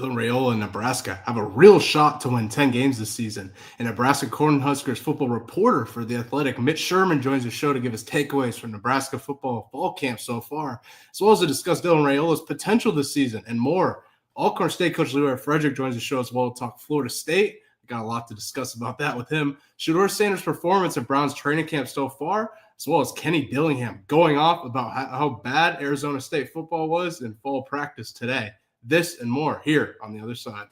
Raiola Nebraska have a real shot to win 10 games this season. And Nebraska Cornhuskers Football Reporter for the Athletic Mitch Sherman joins the show to give us takeaways from Nebraska Football fall camp so far, as well as to discuss Raiola's potential this season and more. Alcorn State coach Leroy Frederick joins the show as well to talk Florida State. We got a lot to discuss about that with him. Shedeur Sanders' performance at Brown's training camp so far, as well as Kenny Dillingham going off about how bad Arizona State football was in fall practice today. This and more here on the other side.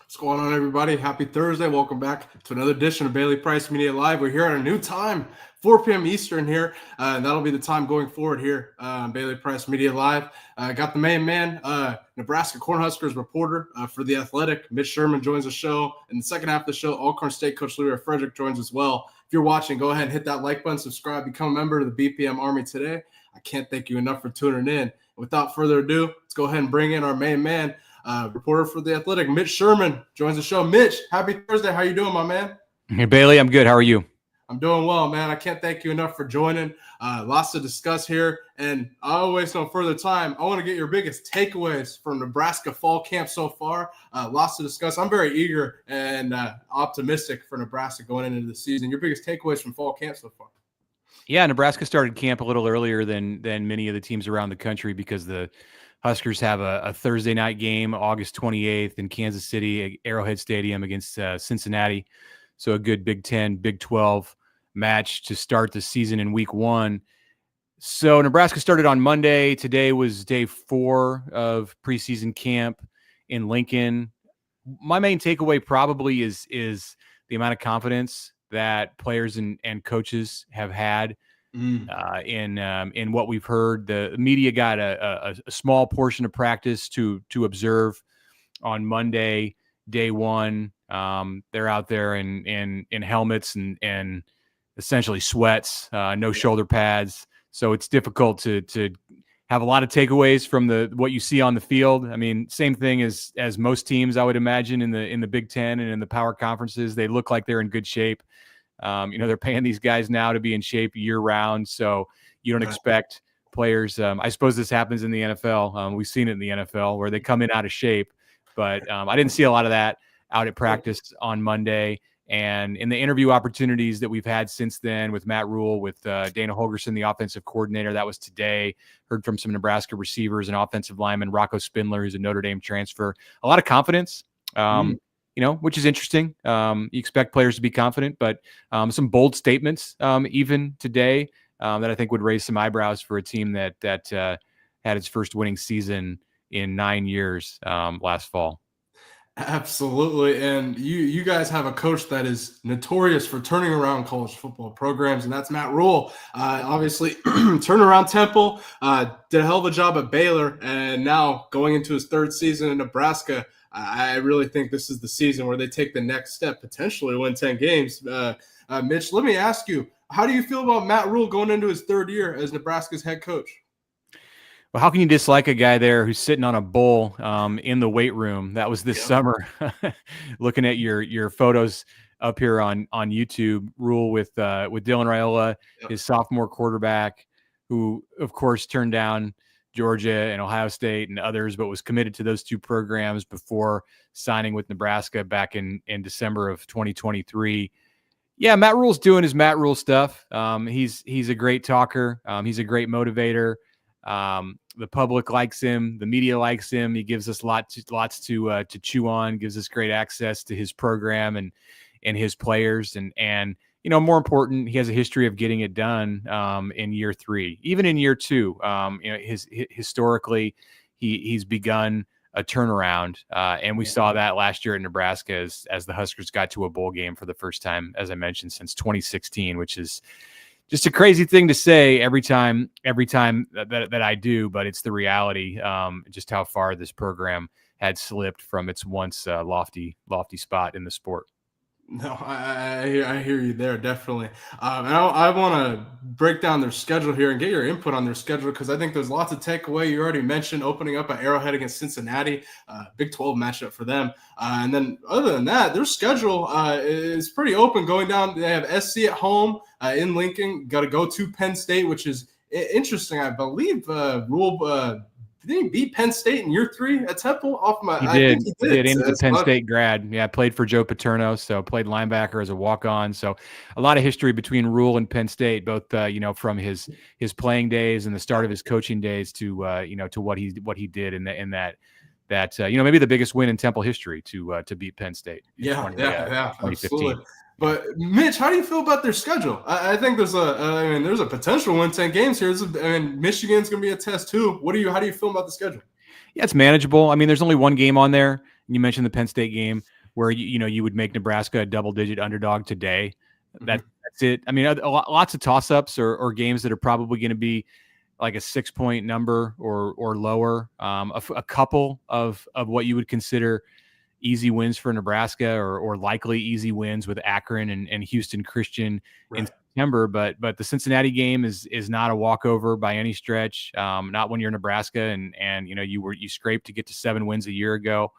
What's going on, everybody? Happy Thursday. Welcome back to another edition of Bailey Price Media Live. We're here at a new time, 4 p.m. Eastern here. And that'll be the time going forward here on Bailey Price Media Live. Got the main man, Nebraska Cornhuskers reporter for The Athletic. Mitch Sherman joins the show. In the second half of the show, Alcorn State coach Leroy Frederick joins as well. If you're watching, go ahead and hit that like button, subscribe, become a member of the BPM Army today. I can't thank you enough for tuning in. Without further ado, let's go ahead and bring in our main man, reporter for The Athletic, Mitch Sherman, joins the show. Mitch, happy Thursday. How you doing, my man? Hey, Bailey, I'm good. How are you? I'm doing well, man. I can't thank you enough for joining. Lots to discuss here, and I don't waste no further time. I want to get your biggest takeaways from Nebraska fall camp so far. Lots to discuss. I'm very eager and optimistic for Nebraska going into the season. Your biggest takeaways from fall camp so far? Yeah, Nebraska started camp a little earlier than many of the teams around the country because the Huskers have a Thursday night game, August 28th in Kansas City at Arrowhead Stadium against Cincinnati. So a good Big 10, Big 12 match to start the season in week one. So Nebraska started on Monday. Today was day 4 of preseason camp in Lincoln. My main takeaway probably is the amount of confidence that players and coaches have had in what we've heard. The media got a small portion of practice to observe on Monday, day 1. They're out there in helmets and essentially sweats, no shoulder pads. So it's difficult to have a lot of takeaways from what you see on the field. I mean, same thing as most teams, I would imagine, in the Big Ten and in the power conferences. They look like they're in good shape. They're paying these guys now to be in shape year round, so you don't expect players. I suppose this happens in the NFL. We've seen it in the NFL where they come in out of shape, but I didn't see a lot of that out at practice on Monday. And in the interview opportunities that we've had since then with Matt Rule, with Dana Hogerson, the offensive coordinator, that was today. Heard from some Nebraska receivers and offensive lineman, Rocco Spindler, who's a Notre Dame transfer. A lot of confidence. Which is interesting. You expect players to be confident, but some bold statements even today that I think would raise some eyebrows for a team that had its first winning season in 9 years last fall. Absolutely. And you guys have a coach that is notorious for turning around college football programs, and that's Matt Rule. Obviously, turned around Temple, did a hell of a job at Baylor, and now going into his 3rd season in Nebraska, I really think this is the season where they take the next step, potentially win 10 games. Mitch, let me ask you, how do you feel about Matt Rule going into his 3rd year as Nebraska's head coach? Well, how can you dislike a guy there who's sitting on a bull in the weight room? That was this summer. Looking at your photos up here on YouTube, Rule with Dylan Raiola, his sophomore quarterback, who of course turned down Georgia and Ohio State and others, but was committed to those 2 programs before signing with Nebraska back in December of 2023. Yeah, Matt Rule's doing his Matt Rule stuff. He's a great talker. He's a great motivator. The public likes him. The media likes him. He gives us lots to chew on. Gives us great access to his program and his players. And more important, he has a history of getting it done in year 3, even in year 2. Historically, he's begun a turnaround, and we saw that last year at Nebraska as the Huskers got to a bowl game for the first time, as I mentioned, since 2016, which is just a crazy thing to say every time that I do, but it's the reality. Just how far this program had slipped from its once lofty spot in the sport. No, I hear you there, definitely. And I want to break down their schedule here and get your input on their schedule, because I think there's lots of takeaway. You already mentioned opening up at Arrowhead against Cincinnati, Big 12 matchup for them. And then other than that, their schedule is pretty open going down. They have SC at home in Lincoln. Got to go to Penn State, which is interesting. I believe Rule did he beat Penn State in year 3 at Temple? He did. He did. Into the Penn State grad. Yeah, played for Joe Paterno, so played linebacker as a walk-on. So a lot of history between Rule and Penn State, both from his playing days and the start of his coaching days to to what he did in that maybe the biggest win in Temple history to beat Penn State. Yeah, absolutely. But Mitch, how do you feel about their schedule? I think there's a potential win 10 games here. Michigan's going to be a test too. How do you feel about the schedule? Yeah, it's manageable. I mean, there's only one game on there. You mentioned the Penn State game where you would make Nebraska a double-digit underdog today. That's it. I mean, lots of toss-ups or games that are probably going to be like a 6-point number or lower. A couple of what you would consider easy wins for Nebraska or likely easy wins with Akron and Houston Christian in September. But the Cincinnati game is not a walkover by any stretch. Not when you're Nebraska and you scraped to get to 7 wins a year ago.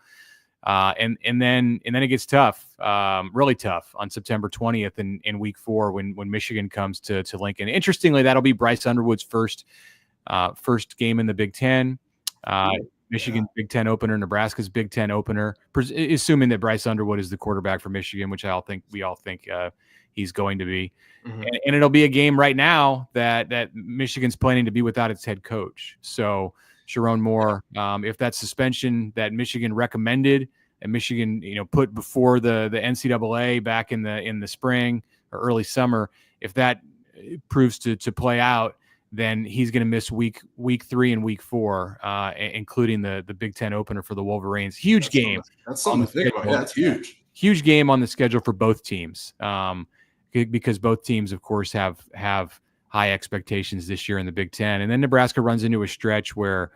And then it gets tough, really tough on September 20th in week 4 when Michigan comes to Lincoln. Interestingly, that'll be Bryce Underwood's first game in the Big Ten. Michigan's Big Ten opener, Nebraska's Big Ten opener, assuming that Bryce Underwood is the quarterback for Michigan, which we all think he's going to be. Mm-hmm. And it'll be a game right now that Michigan's planning to be without its head coach. So Sharon Moore, if that suspension that Michigan recommended and Michigan put before the NCAA back in the spring or early summer, if that proves to play out, then he's going to miss week 3 and week 4, including the Big Ten opener for the Wolverines. Huge game. That's something to think about. Yeah, that's huge. Huge game on the schedule for both teams, because both teams, of course, have high expectations this year in the Big Ten. And then Nebraska runs into a stretch where,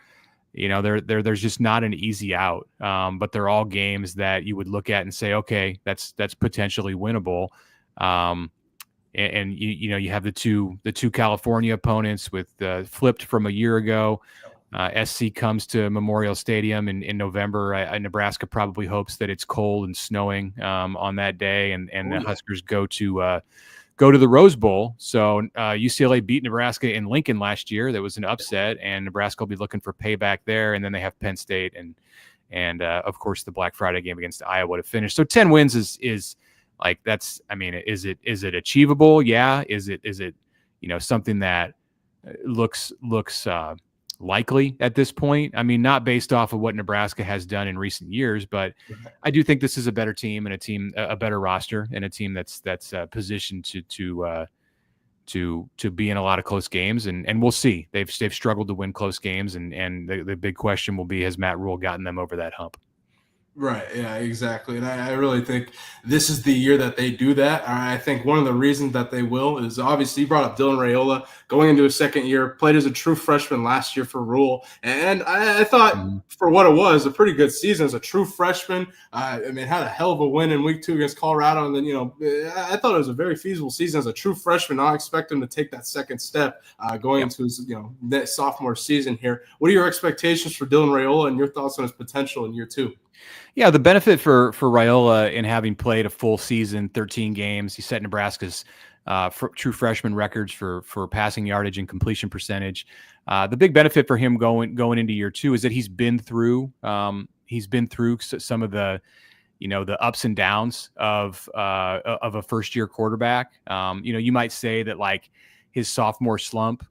there's just not an easy out. But they're all games that you would look at and say, okay, that's potentially winnable. And you have the two California opponents with flipped from a year ago. SC comes to Memorial Stadium in November. Nebraska probably hopes that it's cold and snowing on that day, and the Huskers go to the Rose Bowl. So UCLA beat Nebraska in Lincoln last year. That was an upset, and Nebraska will be looking for payback there. And then they have Penn State and of course the Black Friday game against Iowa to finish. So 10 wins is like that's. I mean, is it achievable? Yeah. Is it something that looks likely at this point? I mean, not based off of what Nebraska has done in recent years, but I do think this is a better team and a better roster and a team that's positioned to be in a lot of close games, and we'll see. They've struggled to win close games, and the big question will be, has Matt Rule gotten them over that hump? Right. Yeah, exactly. And I really think this is the year that they do that. I think one of the reasons that they will is obviously you brought up Dylan Raiola going into his second year, played as a true freshman last year for Rule. And I thought for what it was, a pretty good season as a true freshman. Had a hell of a win in week 2 against Colorado. And then, I thought it was a very feasible season as a true freshman. I expect him to take that second step going into his, sophomore season here. What are your expectations for Dylan Raiola and your thoughts on his potential in year 2? Yeah, the benefit for Raiola in having played a full season, 13 games, he set Nebraska's true freshman records for passing yardage and completion percentage. The big benefit for him going into year 2 is that he's been through some of the the ups and downs of a first year quarterback. You might say that like his sophomore slump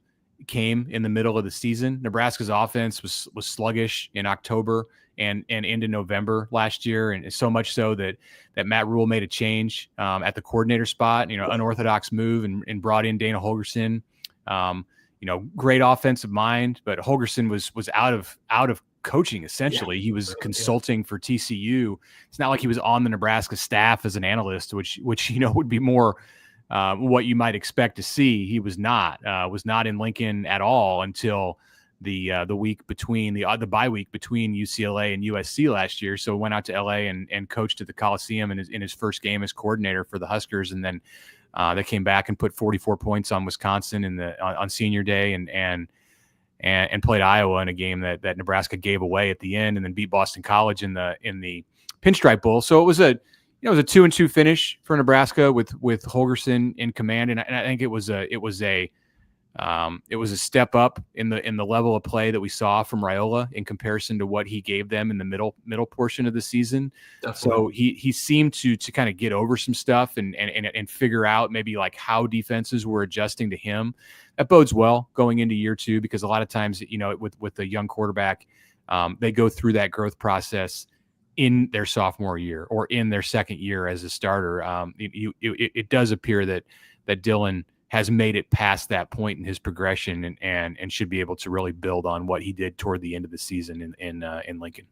came in the middle of the season. Nebraska's offense was sluggish in October and into November last year, and so much so that Matt Rule made a change at the coordinator spot. Unorthodox move and brought in Dana Hogerson. Great offensive mind, but Hogerson was out of coaching essentially. He was consulting for TCU. It's not like he was on the Nebraska staff as an analyst, which would be more what you might expect to see. He was not in Lincoln at all until the week between the bye week between UCLA and USC last year. So went out to LA and coached at the Coliseum in his first game as coordinator for the Huskers, and then they came back and put 44 points on Wisconsin on senior day and played Iowa in a game that Nebraska gave away at the end, and then beat Boston College in the Pinstripe Bowl. So it was a 2-2 finish for Nebraska with Hogerson in command, and I think it was a step up in the level of play that we saw from Raiola in comparison to what he gave them in the middle portion of the season. Definitely. So he seemed to kind of get over some stuff and figure out maybe like how defenses were adjusting to him. That bodes well going into year two, because a lot of times, with a young quarterback, they go through that growth process in their sophomore year or in their second year as a starter. It does appear that Dylan has made it past that point in his progression and should be able to really build on what he did toward the end of the season in Lincoln.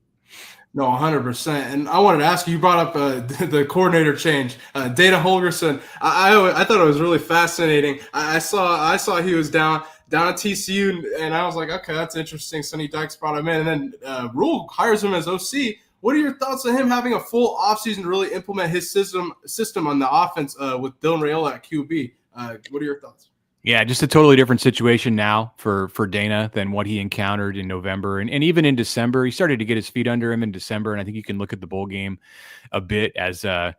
No, 100%. And I wanted to ask you brought up the coordinator change, Dana Hogerson. I thought it was really fascinating. I saw he was down at TCU, and I was like, okay, that's interesting. Sonny Dykes brought him in, and then Rule hires him as OC. What are your thoughts on him having a full offseason to really implement his system on the offense with Dylan Raiola at QB? What are your thoughts? Yeah, just a totally different situation now for Dana than what he encountered in November and even in December. He started to get his feet under him in December, and I think you can look at the bowl game a bit as a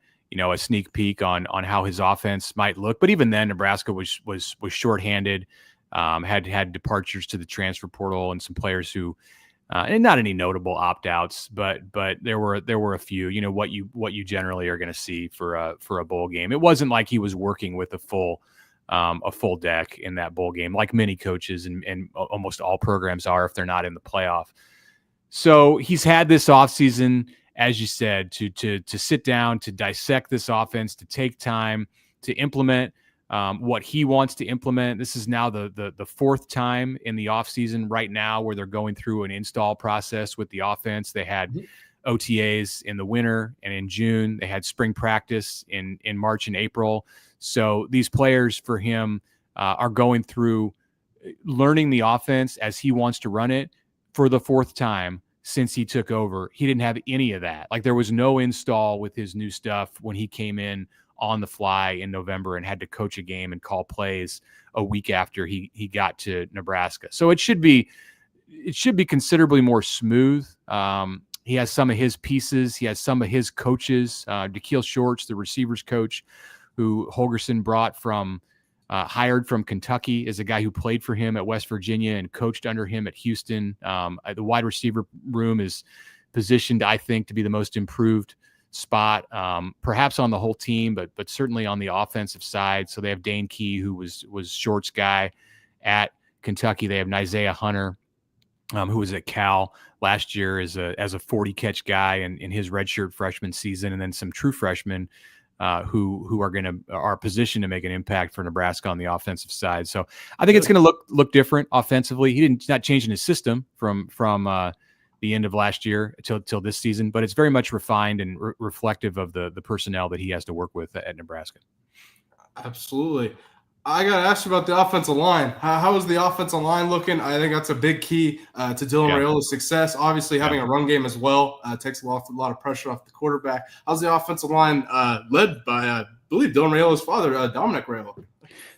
sneak peek on how his offense might look. But even then, Nebraska was shorthanded, had departures to the transfer portal, and some players who. And not any notable opt-outs, but there were a few. What you generally are going to see for a bowl game. It wasn't like he was working with a full deck in that bowl game, like many coaches and almost all programs are if they're not in the playoff. So he's had this offseason, as you said, to sit down, to dissect this offense, to take time to implement what he wants to implement. This is now the fourth time in the offseason right now where they're going through an install process with the offense. They had OTAs in the winter and in June. They had spring practice in March and April. So these players for him are going through learning the offense as he wants to run it for the fourth time since he took over. He didn't have any of that. Like, there was no install with his new stuff when he came in on the fly in November and had to coach a game and call plays a week after he got to Nebraska. So it should be considerably more smooth. He has some of his pieces. He has some of his coaches. Da'Keel Shorts, the receivers coach, who Hogerson hired from Kentucky, is a guy who played for him at West Virginia and coached under him at Houston. The wide receiver room is positioned, I think, to be the most improved spot, perhaps on the whole team, but certainly on the offensive side. So they have Dane Key, who was Shorts' guy at Kentucky. They have Isaiah Hunter, who was at Cal last year as a 40 catch guy in his redshirt freshman season, and then some true freshmen who are positioned to make an impact for Nebraska on the offensive side. So I think it's going to look different offensively. He's not changing his system from the end of last year till this season, but it's very much refined and reflective of the personnel that he has to work with at Nebraska. Absolutely. I got to ask you about the offensive line. How is the offensive line looking? I think that's a big key to Dylan Raiola's success. Obviously, having a run game as well takes a lot of pressure off the quarterback. How's the offensive line led by, I believe, Dylan Raiola's father, Dominic Raiola?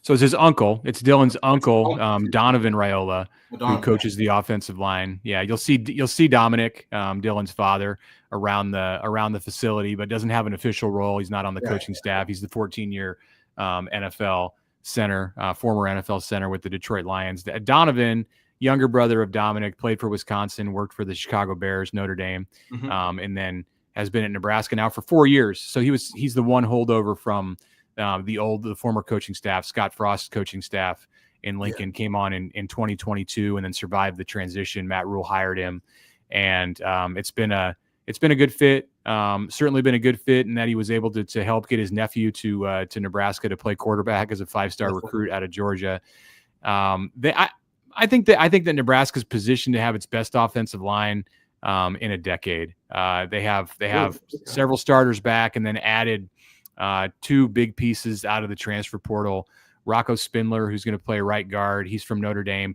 So it's his uncle. It's Dylan's uncle, Donovan Raiola, who coaches the offensive line. Yeah, you'll see Dominic, Dylan's father, around the facility, but doesn't have an official role. He's not on the coaching staff. He's the 14-year NFL center, former NFL center with the Detroit Lions. Donovan, younger brother of Dominic, played for Wisconsin, worked for the Chicago Bears, Notre Dame, and then has been at Nebraska now for 4 years. So he's the one holdover from the former coaching staff, Scott Frost's coaching staff, in Lincoln, came on in 2022 and then survived the transition. Matt Rule hired him, and it's been a good fit. Certainly been a good fit in that he was able to help get his nephew to Nebraska to play quarterback as a 5-star recruit out of Georgia. I think that Nebraska's positioned to have its best offensive line in a decade. They have several starters back, and then added 2 big pieces out of the transfer portal. Rocco Spindler, who's going to play right guard. He's from Notre Dame,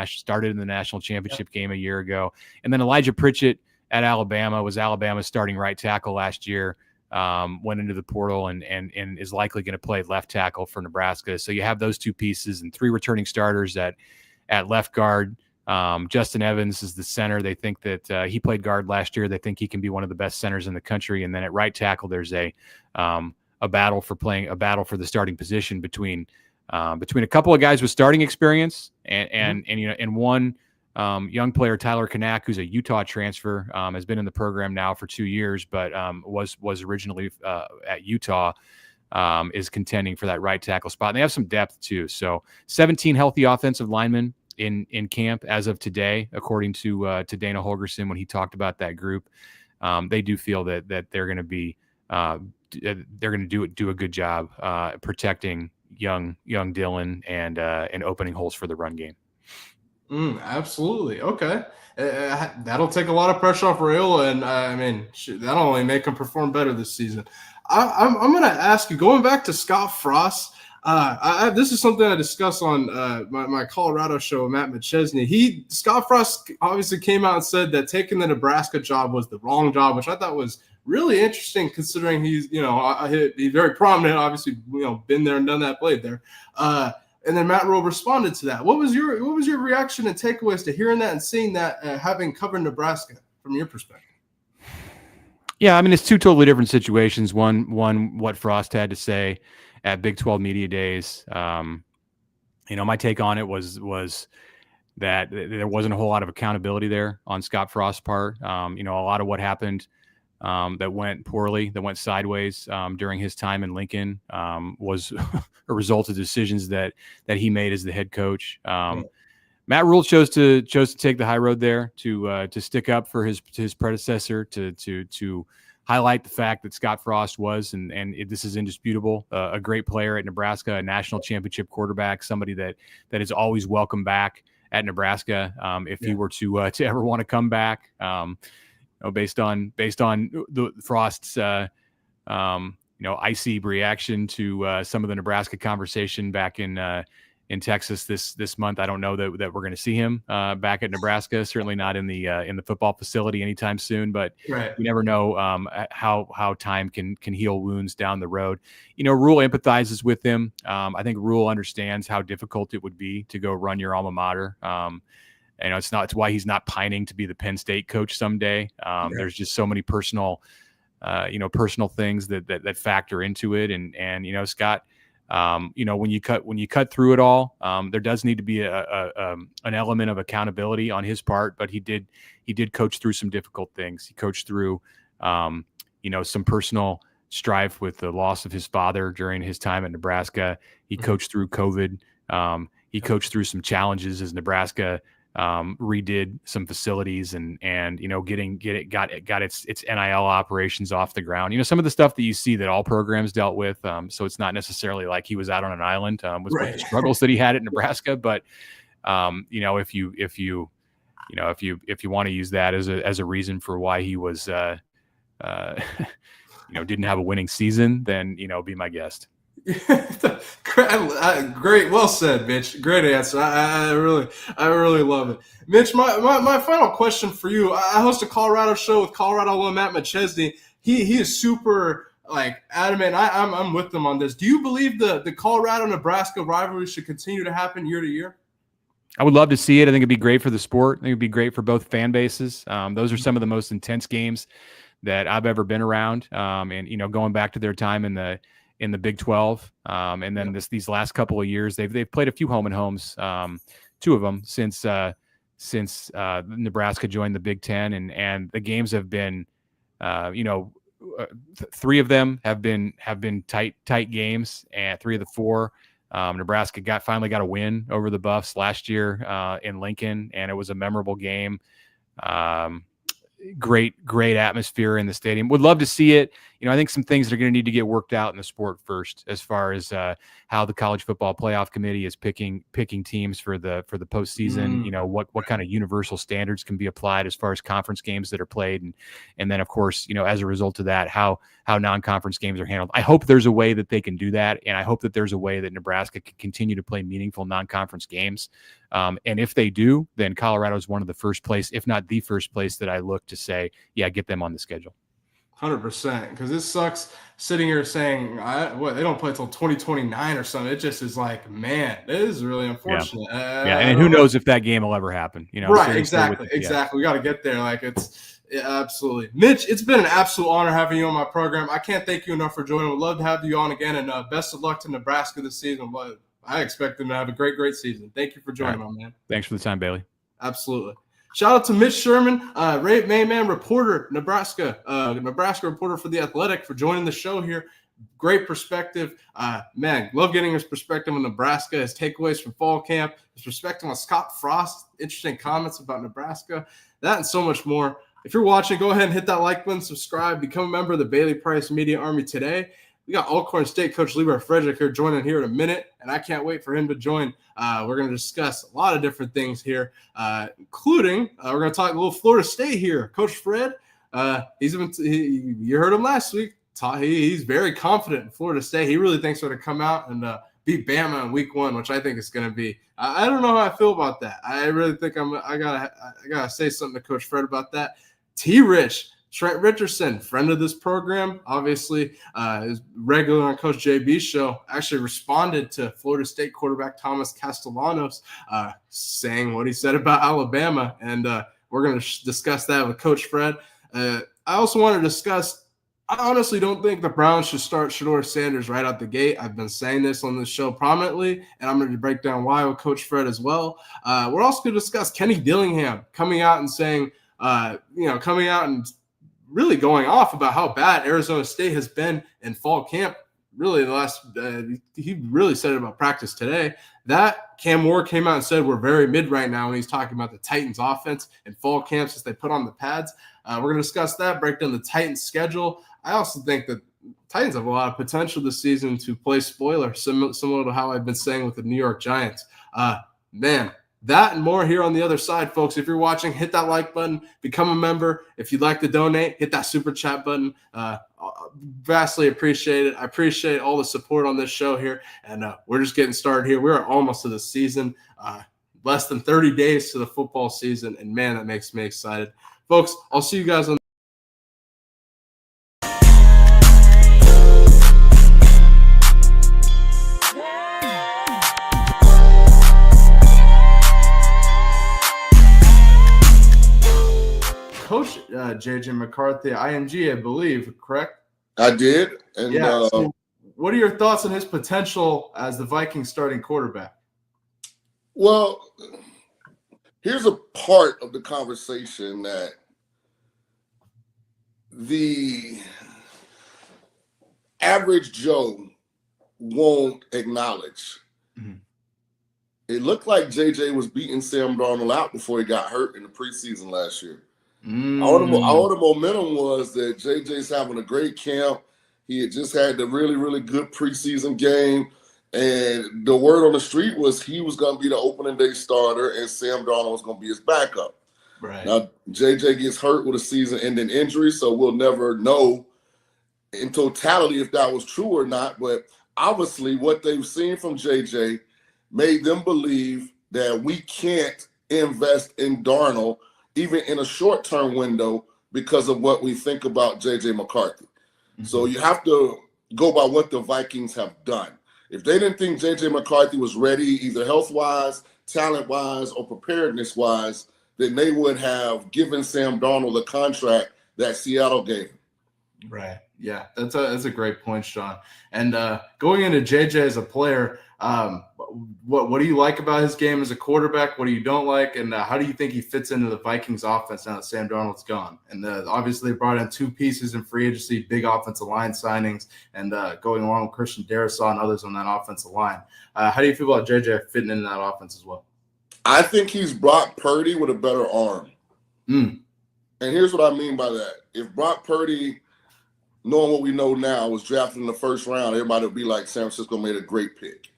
started in the national championship game a year ago. And then Elijah Pritchett at Alabama was Alabama's starting right tackle last year. Went into the portal and is likely going to play left tackle for Nebraska. So you have those 2 pieces and 3 returning starters at left guard. Justin Evans is the center. They think that he played guard last year. They think he can be one of the best centers in the country. And then at right tackle, there's a battle for the starting position between a couple of guys with starting experience and one young player, Tyler Kanak, who's a Utah transfer, has been in the program now for 2 years, but was originally at Utah. Is contending for that right tackle spot. And they have some depth too. So 17 healthy offensive linemen in camp as of today, according to Dana Hogerson when he talked about that group. They do feel that they're going to be do a good job protecting young Dylan and opening holes for the run game. Absolutely. Okay. That'll take a lot of pressure off Raiola, and that'll only make him perform better this season. I'm going to ask you, going back to Scott Frost, this is something I discussed on my Colorado show, Matt McChesney. Scott Frost obviously came out and said that taking the Nebraska job was the wrong job, which I thought was really interesting considering he's very prominent, obviously, been there and done that, played there. And then Matt Rule responded to that. What was your reaction and takeaways to hearing that and seeing that, having covered Nebraska from your perspective? Yeah, it's 2 totally different situations. One, what Frost had to say at Big 12 Media Days. My take on it was that there wasn't a whole lot of accountability there on Scott Frost's part. A lot of what happened that went poorly, that went sideways during his time in Lincoln was a result of decisions that he made as the head coach. Matt Rule chose to take the high road there to stick up for his predecessor, to highlight the fact that Scott Frost was, and this is indisputable, a great player at Nebraska, a national championship quarterback, somebody that is always welcome back at Nebraska if he were to ever want to come back. Based on the Frost's icy reaction to some of the Nebraska conversation back in Texas this month. I don't know that we're going to see him back at Nebraska. Certainly not in the football facility anytime soon. But you never know how time can heal wounds down the road. Rule empathizes with him. I think Rule understands how difficult it would be to go run your alma mater. It's why he's not pining to be the Penn State coach someday. There's just so many personal things that factor into it. And Scott, when you cut through it all, there does need to be an element of accountability on his part, but he did coach through some difficult things. He coached through, some personal strife with the loss of his father during his time at Nebraska. He coached through COVID. He coached through some challenges as Nebraska redid some facilities and got its NIL operations off the ground. Some of the stuff that you see that all programs dealt with. So it's not necessarily like he was out on an island with the struggles that he had at Nebraska. But if you want to use that as a reason for why he was didn't have a winning season, then be my guest. Great, well said, Mitch. Great answer. I really love it, Mitch. My final question for you. I host a Colorado show with Colorado alum Matt McChesney. He is super adamant. I'm with them on this. Do you believe the Colorado-Nebraska rivalry should continue to happen year to year? I would love to see it. I think it'd be great for the sport. I think it'd be great for both fan bases. Those are some of the most intense games that I've ever been around. And going back to their time in the Big 12. And then these last couple of years, they've played a few home and homes, 2 of them since Nebraska joined the Big Ten. And the games have been, 3 of them have been tight games, and 3 of the 4 Nebraska finally got a win over the Buffs last year in Lincoln, and it was a memorable game. Great atmosphere in the stadium. Would love to see it. I think some things are going to need to get worked out in the sport first, as far as how the college football playoff committee is picking teams for the postseason. What kind of universal standards can be applied as far as conference games that are played, and then of course, as a result of that, how non-conference games are handled. I hope there's a way that they can do that, and I hope that there's a way that Nebraska can continue to play meaningful non-conference games. And if they do, then Colorado is one of the first place, if not the first place, that I look to say, yeah, get them on the schedule. 100%, because it sucks sitting here saying they don't play until 2029 or something. It just is like, man, it is really unfortunate. And who knows if that game will ever happen? Right? Exactly. We got to get there. Absolutely, Mitch. It's been an absolute honor having you on my program. I can't thank you enough for joining. Would love to have you on again, and best of luck to Nebraska this season. But I expect them to have a great season. Thank you for joining, my man. Thanks for the time, Bailey. Absolutely. Shout out to Mitch Sherman, main man reporter, Nebraska reporter for The Athletic, for joining the show here. Great perspective. Man, love getting his perspective on Nebraska, his takeaways from fall camp, his perspective on Scott Frost, interesting comments about Nebraska, that and so much more. If you're watching, go ahead and hit that like button, subscribe, become a member of the Bailey Price Media Army today. We got Alcorn State coach Leroy Frederick here joining here in a minute, and I can't wait for him to join. We're going to discuss a lot of different things here, including we're going to talk a little Florida State here. Coach Fred, you heard him last week. He's very confident in Florida State. He really thinks they're going to come out and beat Bama in week 1, which I think is going to be. I don't know how I feel about that. I really think I gotta say something to Coach Fred about that. Trent Richardson, friend of this program, obviously, is regular on Coach JB's show, actually responded to Florida State quarterback Thomas Castellanos saying what he said about Alabama, and we're going to discuss that with Coach Fred. I also want to discuss, I honestly don't think the Browns should start Shador Sanders right out the gate. I've been saying this on the show prominently, and I'm going to break down why with Coach Fred as well. We're also going to discuss Kenny Dillingham coming out and saying, really going off about how bad Arizona State has been in fall camp. Really, he really said it about practice today. That Cam Moore came out and said we're very mid right now when he's talking about the Titans offense and fall camp since they put on the pads. We're going to discuss that, break down the Titans schedule. I also think that Titans have a lot of potential this season to play spoiler, similar to how I've been saying with the New York Giants. Man, that and more here on the other side, folks. If you're watching, hit that like button, become a member. If you'd like to donate, hit that super chat button. Vastly appreciate it. I appreciate all the support on this show here, and we're just getting started here. We're almost to the season, less than 30 days to the football season, and man, that makes me excited. Folks, I'll see you guys on Coach JJ McCarthy, IMG, I believe, correct? I did. And so what are your thoughts on his potential as the Vikings starting quarterback? Well, here's a part of the conversation that the average Joe won't acknowledge. Mm-hmm. It looked like JJ was beating Sam Darnold out before he got hurt in the preseason last year. All the momentum was that JJ's having a great camp. He had just had the really, really good preseason game. And the word on the street was he was going to be the opening day starter and Sam Darnold was going to be his backup. Right. Now, JJ gets hurt with a season-ending injury, so we'll never know in totality if that was true or not. But obviously what they've seen from JJ made them believe that we can't invest in Darnold even in a short-term window because of what we think about J.J. McCarthy. Mm-hmm. So you have to go by what the Vikings have done. If they didn't think J.J. McCarthy was ready, either health-wise, talent-wise, or preparedness-wise, then they would have given Sam Darnold the contract that Seattle gave him. Right. Yeah, that's a great point, Sean. And going into JJ as a player, What do you like about his game as a quarterback? What do you don't like? And how do you think he fits into the Vikings offense now that Sam Darnold's gone? And obviously they brought in 2 pieces in free agency, big offensive line signings, and going along with Christian Darrisaw and others on that offensive line. How do you feel about JJ fitting into that offense as well? I think he's Brock Purdy with a better arm. And here's what I mean by that. If Brock Purdy, knowing what we know now, was drafted in the first round, everybody would be like, San Francisco made a great pick.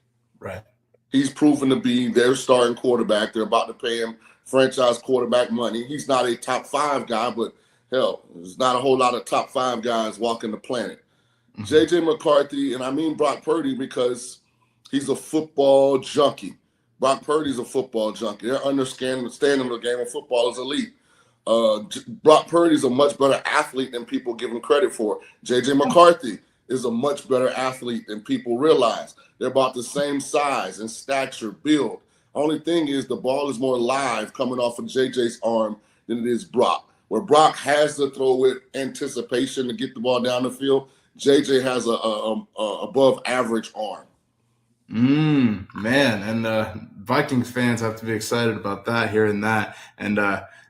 Right. He's proven to be their starting quarterback. They're about to pay him franchise quarterback money. He's not a top 5 guy, but hell, there's not a whole lot of top 5 guys walking the planet. JJ McCarthy, and I mean Brock Purdy because he's a football junkie. Brock Purdy's a football junkie. Their understanding of the game of football is elite. Brock Purdy's a much better athlete than people give him credit for. JJ McCarthy is a much better athlete than people realize. They're about the same size and stature, build. Only thing is the ball is more live coming off of JJ's arm than it is Brock. Where Brock has to throw with anticipation to get the ball down the field, JJ has a above average arm. Man, and Vikings fans have to be excited about that, hearing that. And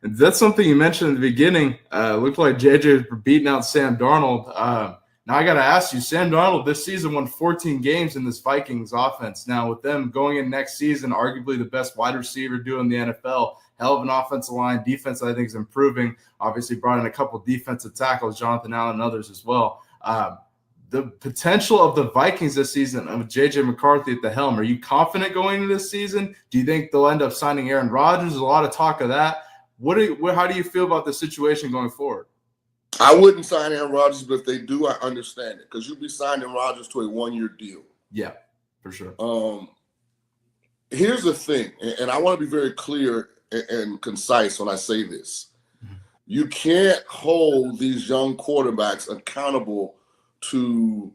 that's something you mentioned in the beginning. Looked like JJ was beating out Sam Darnold. Now I got to ask you, Sam Darnold this season won 14 games in this Vikings offense. Now with them going in next season, arguably the best wide receiver duo in the NFL, hell of an offensive line. Defense, I think, is improving. Obviously brought in a couple defensive tackles, Jonathan Allen and others as well. The potential of the Vikings this season with J.J. McCarthy at the helm, are you confident going into this season? Do you think they'll end up signing Aaron Rodgers? There's a lot of talk of that. How do you feel about the situation going forward? I wouldn't sign Aaron Rodgers, but if they do, I understand it because you'll be signing Rodgers to a 1-year deal. Yeah, for sure. Here's the thing, and I want to be very clear and concise when I say this. You can't hold these young quarterbacks accountable to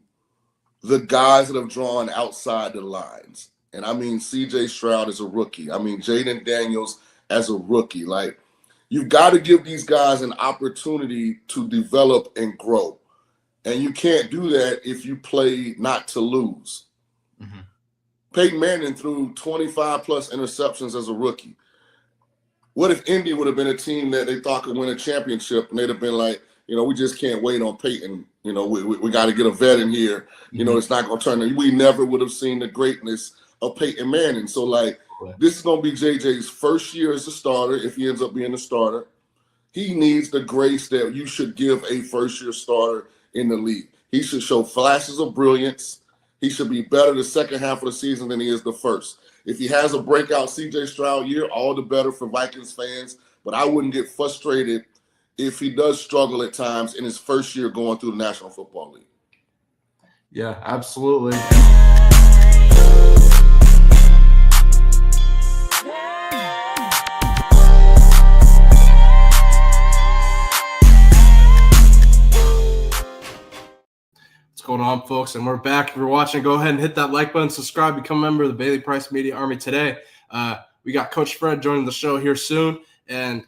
the guys that have drawn outside the lines. And I mean, C.J. Stroud is a rookie. I mean, Jaden Daniels as a rookie. Like, you've got to give these guys an opportunity to develop and grow. And you can't do that if you play not to lose. Peyton Manning threw 25-plus interceptions as a rookie. What if Indy would have been a team that they thought could win a championship, and they'd have been like, we just can't wait on Peyton. We got to get a vet in here. It's not going to turn. We never would have seen the greatness of Peyton Manning. So, this is going to be JJ's first year as a starter if he ends up being a starter. He needs the grace that you should give a first-year starter in the league. He should show flashes of brilliance. He should be better the second half of the season than he is the first. If he has a breakout C.J. Stroud year, all the better for Vikings fans. But I wouldn't get frustrated if he does struggle at times in his first year going through the National Football League. Yeah, absolutely. What's going on, folks? And we're back. If you're watching, go ahead and hit that like button, subscribe, become a member of the Bailey Price Media Army today. We got Coach Fred joining the show here soon, and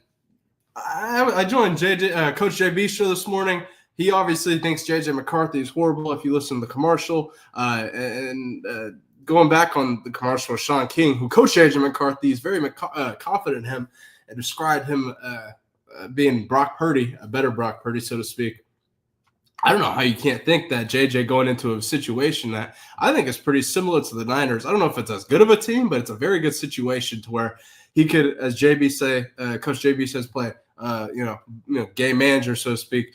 I joined Coach JB's show this morning. He obviously thinks J.J. McCarthy is horrible if you listen to the commercial. Going back on the commercial with Sean King, who coached J.J. McCarthy, is very confident in him and described him being Brock Purdy, a better Brock Purdy, so to speak. I don't know how you can't think that J.J. going into a situation that I think is pretty similar to the Niners. I don't know if it's as good of a team, but it's a very good situation to where he could, as JB say, Coach JB says, play, game manager, so to speak,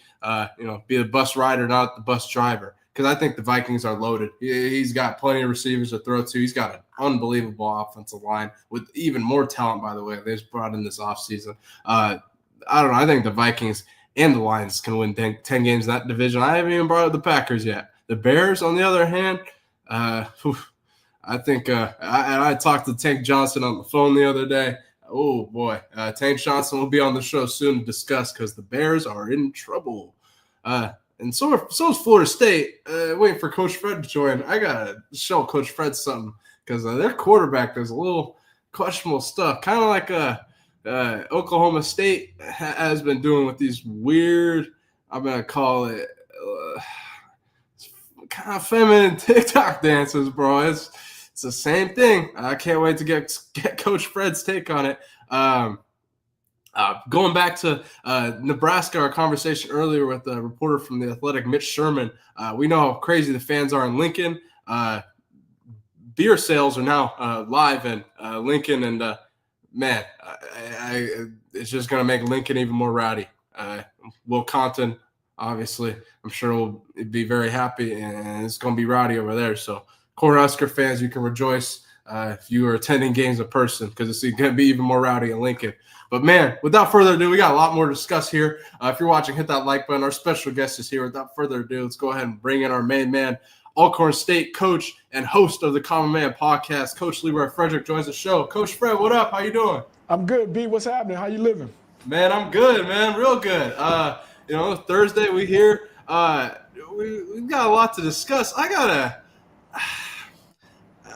be the bus rider, not the bus driver. Because I think the Vikings are loaded. He's got plenty of receivers to throw to. He's got an unbelievable offensive line with even more talent, by the way, they just brought in this offseason. I don't know. I think the Vikings and the Lions can win 10 games in that division. I haven't even brought up the Packers yet. The Bears, on the other hand, I think I talked to Tank Johnson on the phone the other day. Oh, boy. Tank Johnson will be on the show soon to discuss because the Bears are in trouble. And so is Florida State. Waiting for Coach Fred to join. I got to show Coach Fred something because their quarterback does a little questionable stuff, kind of like Oklahoma State has been doing with these weird, I'm going to call it kind of feminine TikTok dances, bro. It's it's the same thing. I can't wait to get Coach Fred's take on it. Going back to Nebraska, our conversation earlier with the reporter from the Athletic, Mitch Sherman, we know how crazy the fans are in Lincoln. Beer sales are now live in Lincoln, and man, it's just going to make Lincoln even more rowdy. Will Compton, obviously, I'm sure will be very happy, and it's going to be rowdy over there. So, Cornhusker fans, you can rejoice if you are attending games in person, because it's going to be even more rowdy in Lincoln. But, man, without further ado, we got a lot more to discuss here. If you're watching, hit that like button. Our special guest is here. Without further ado, let's go ahead and bring in our main man, Alcorn State coach and host of the Common Man podcast. Coach Leroy Frederick joins the show. Coach Fred, what up? How you doing? I'm good, B. What's happening? How you living? Man, I'm good, man. Real good. Thursday we here. We've got a lot to discuss.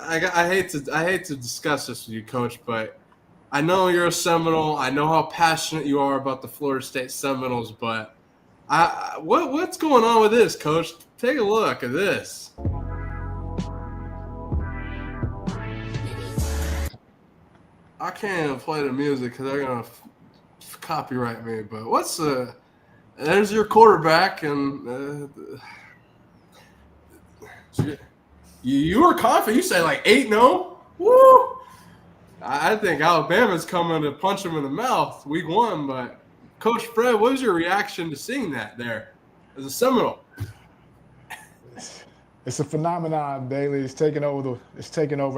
I hate to discuss this with you, Coach, but I know you're a Seminole. I know how passionate you are about the Florida State Seminoles, but what's going on with this, Coach? Take a look at this. I can't even play the music because they're gonna copyright me. But there's your quarterback, and you were confident. You say like 8-0. Woo! I think Alabama's coming to punch him in the mouth week 1. But Coach Fred, what was your reaction to seeing that there as a Seminole? It's a phenomenon, Bailey. It's taking over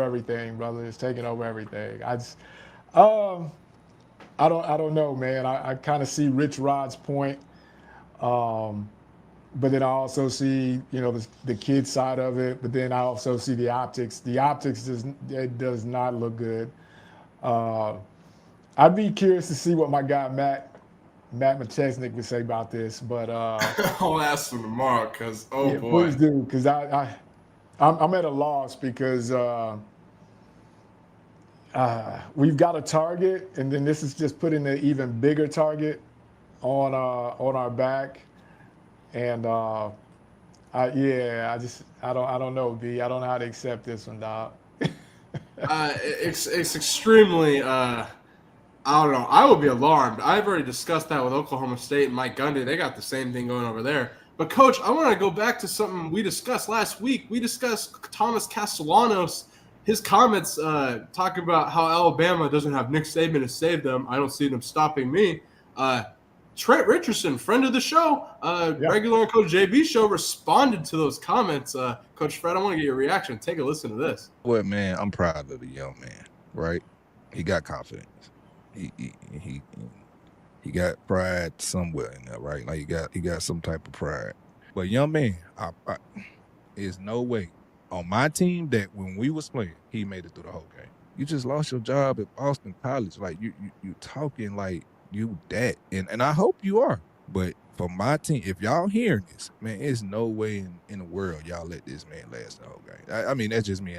everything, brother. It's taking over everything. I don't know, man. I kind of see Rich Rod's point, but then I also see, the kid side of it. But then I also see the optics. The optics does not look good. I'd be curious to see what my guy Matt McChesnick would say about this, but I'll ask him tomorrow because boy, please do, because I'm at a loss because we've got a target, and then this is just putting an even bigger target on our back, and I don't know, B. I don't know how to accept this one, dog. It's extremely. I don't know. I would be alarmed. I've already discussed that with Oklahoma State and Mike Gundy. They got the same thing going over there. But, Coach, I want to go back to something we discussed last week. We discussed Thomas Castellanos, his comments talking about how Alabama doesn't have Nick Saban to save them. I don't see them stopping me. Trent Richardson, friend of the show, regular on Coach JB's show, responded to those comments. Coach Fred, I want to get your reaction. Take a listen to this. Well, man, I'm proud of the young man, right? He got confidence. He got pride somewhere in there, right? Like he got some type of pride. But young man, there's no way on my team that when we was playing, he made it through the whole game. You just lost your job at Boston College. Like you talking like you that, and I hope you are. But for my team, if y'all hearing this, man, there's no way in the world y'all let this man last the whole game. I mean, that's just me,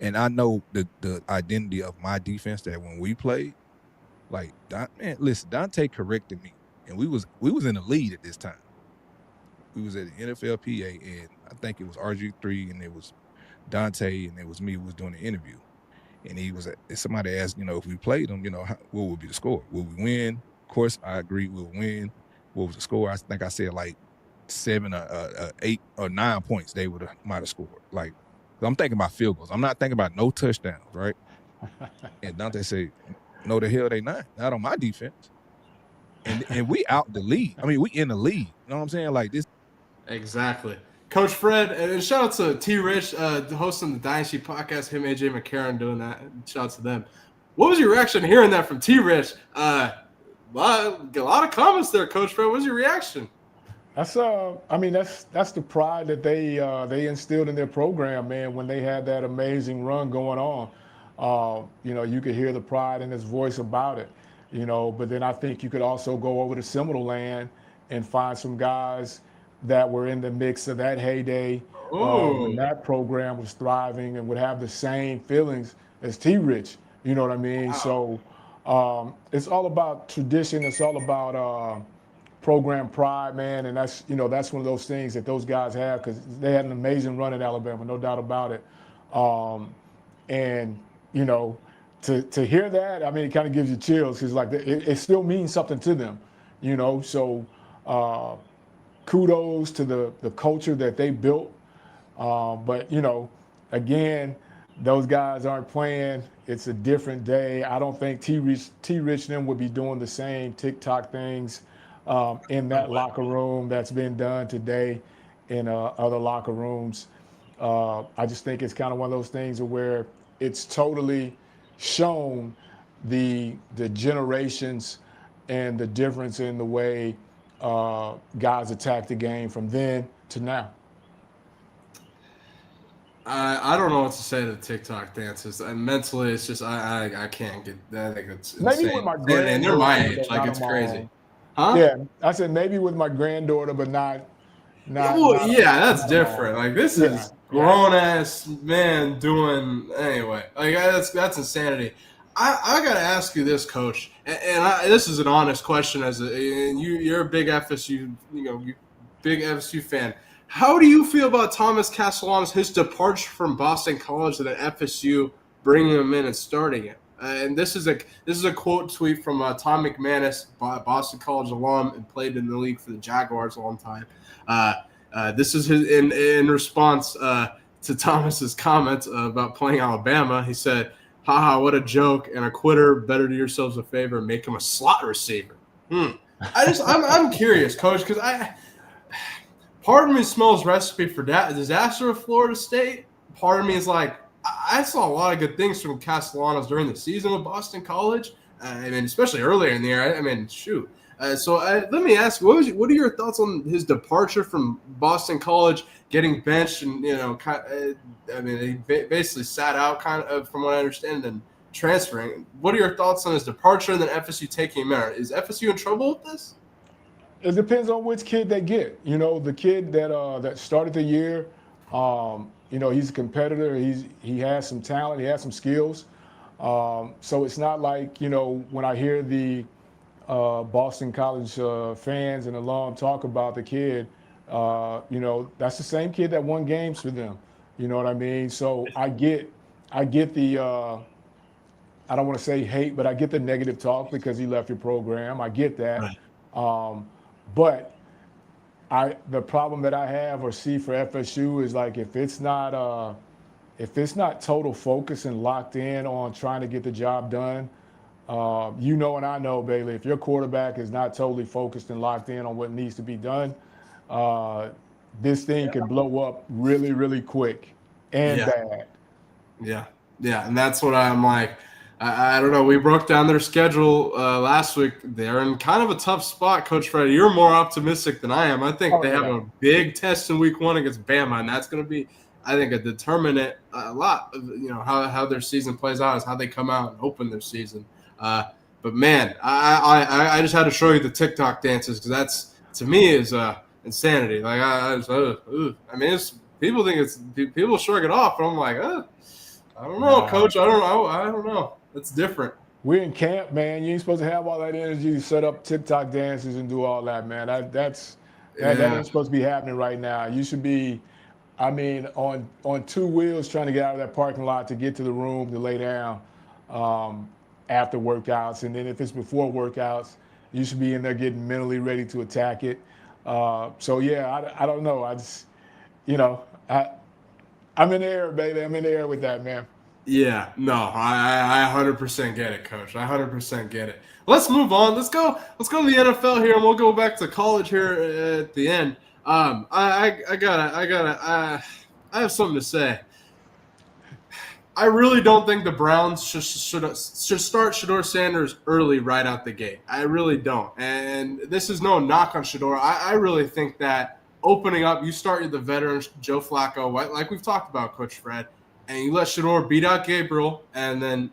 and I know the identity of my defense that when we played, like, man, listen, Dante corrected me, and we was in the lead at this time. We was at the NFLPA, and I think it was RG3, and it was Dante, and it was me who was doing the interview. And somebody asked, if we played them, what would be the score? Will we win? Of course, I agree we'll win. What was the score? I think I said like 7 or 8 or 9 points they might have scored. Like, I'm thinking about field goals. I'm not thinking about no touchdowns, right? And Dante said, no, the hell they not on my defense. And we out the lead. I mean, we in the lead. You know what I'm saying? Like this. Exactly. Coach Fred, and shout out to T. Rich, hosting the Dynasty podcast, him, AJ McCarron doing that. Shout out to them. What was your reaction hearing that from T. Rich? A lot of comments there, Coach Fred. What was your reaction? That's the pride that they instilled in their program, man, when they had that amazing run going on. You could hear the pride in his voice about it, but then I think you could also go over to Seminole land and find some guys that were in the mix of that heyday when that program was thriving and would have the same feelings as T-Rich, you know what I mean? Wow. So it's all about tradition. It's all about program pride, man, and that's one of those things that those guys have, because they had an amazing run at Alabama, no doubt about it. And, you know, to hear that, I mean, it kind of gives you chills because, like, it still means something to them, you know. So kudos to the culture that they built. But, you know, again, those guys aren't playing. It's a different day. I don't think T. Rich and them would be doing the same TikTok things in that locker room that's been done today in other locker rooms. I just think it's kind of one of those things where it's totally shown the generations and the difference in the way guys attack the game from then to now. I don't know what to say to the TikTok dances. And mentally, it's just I can't get. I think it's insane. Maybe with my And granddaughter, they're my age, but like not it's on my crazy. own. Huh? Yeah, I said maybe with my granddaughter, but not. Well, yeah, that's not different. Like this is grown ass man doing anyway. Like that's insanity. I gotta ask you this, Coach, and this is an honest question. And you're a big FSU, big FSU fan. How do you feel about Thomas Castalon, his departure from Boston College, and then FSU bringing him in and starting it? And this is a quote tweet from Tom McManus, Boston College alum, and played in the league for the Jaguars a long time. This is his in response to Thomas's comments about playing Alabama. He said, "Haha, what a joke and a quitter. Better do yourselves a favor and make him a slot receiver." I'm curious, Coach, because part of me smells recipe for disaster with Florida State. Part of me is like, I saw a lot of good things from Castellanos during the season with Boston College. I mean, especially earlier in the year. I mean, shoot. So let me ask you, what are your thoughts on his departure from Boston College, getting benched, and he basically sat out kind of from what I understand, and transferring. What are your thoughts on his departure and then FSU taking him out? Is FSU in trouble with this? It depends on which kid they get. You know, the kid that started the year, he's a competitor. He has some talent. He has some skills. So it's not like, when I hear the Boston College fans and alum talk about the kid, that's the same kid that won games for them. You know what I mean? So I get the I don't want to say hate, but I get the negative talk because he left your program. I get that. Right. But the problem that I have or see for FSU is like if it's not total focus and locked in on trying to get the job done, and I know, Bailey, if your quarterback is not totally focused and locked in on what needs to be done, this thing could blow up really, really quick and bad. Yeah, and that's what I'm like. I don't know. We broke down their schedule last week. They're in kind of a tough spot, Coach Fred. You're more optimistic than I am. I think they have a big test in week 1 against Bama, and that's going to be, I think, a determinant a lot of how their season plays out is how they come out and open their season. But man, I just had to show you the TikTok dances because that's, to me, is insanity. Like I mean, people think people shrug it off, but I'm like, I don't know, Coach. I don't know. It's different. We're in camp, man. You ain't supposed to have all that energy to set up TikTok dances and do all that, man. That ain't supposed to be happening right now. You should be, on 2 wheels trying to get out of that parking lot to get to the room to lay down after workouts. And then if it's before workouts, you should be in there getting mentally ready to attack it. I don't know. I just, I'm in the air, baby. I'm in the air with that, man. Yeah, no, I 100% get it, Coach. I 100% get it. Let's move on. Let's go to the NFL here, and we'll go back to college here at the end. I have something to say. I really don't think the Browns should start Shador Sanders early right out the gate. I really don't. And this is no knock on Shador. I really think that opening up, you start the veteran Joe Flacco, like we've talked about, Coach Fred, and you let Shador beat out Gabriel, and then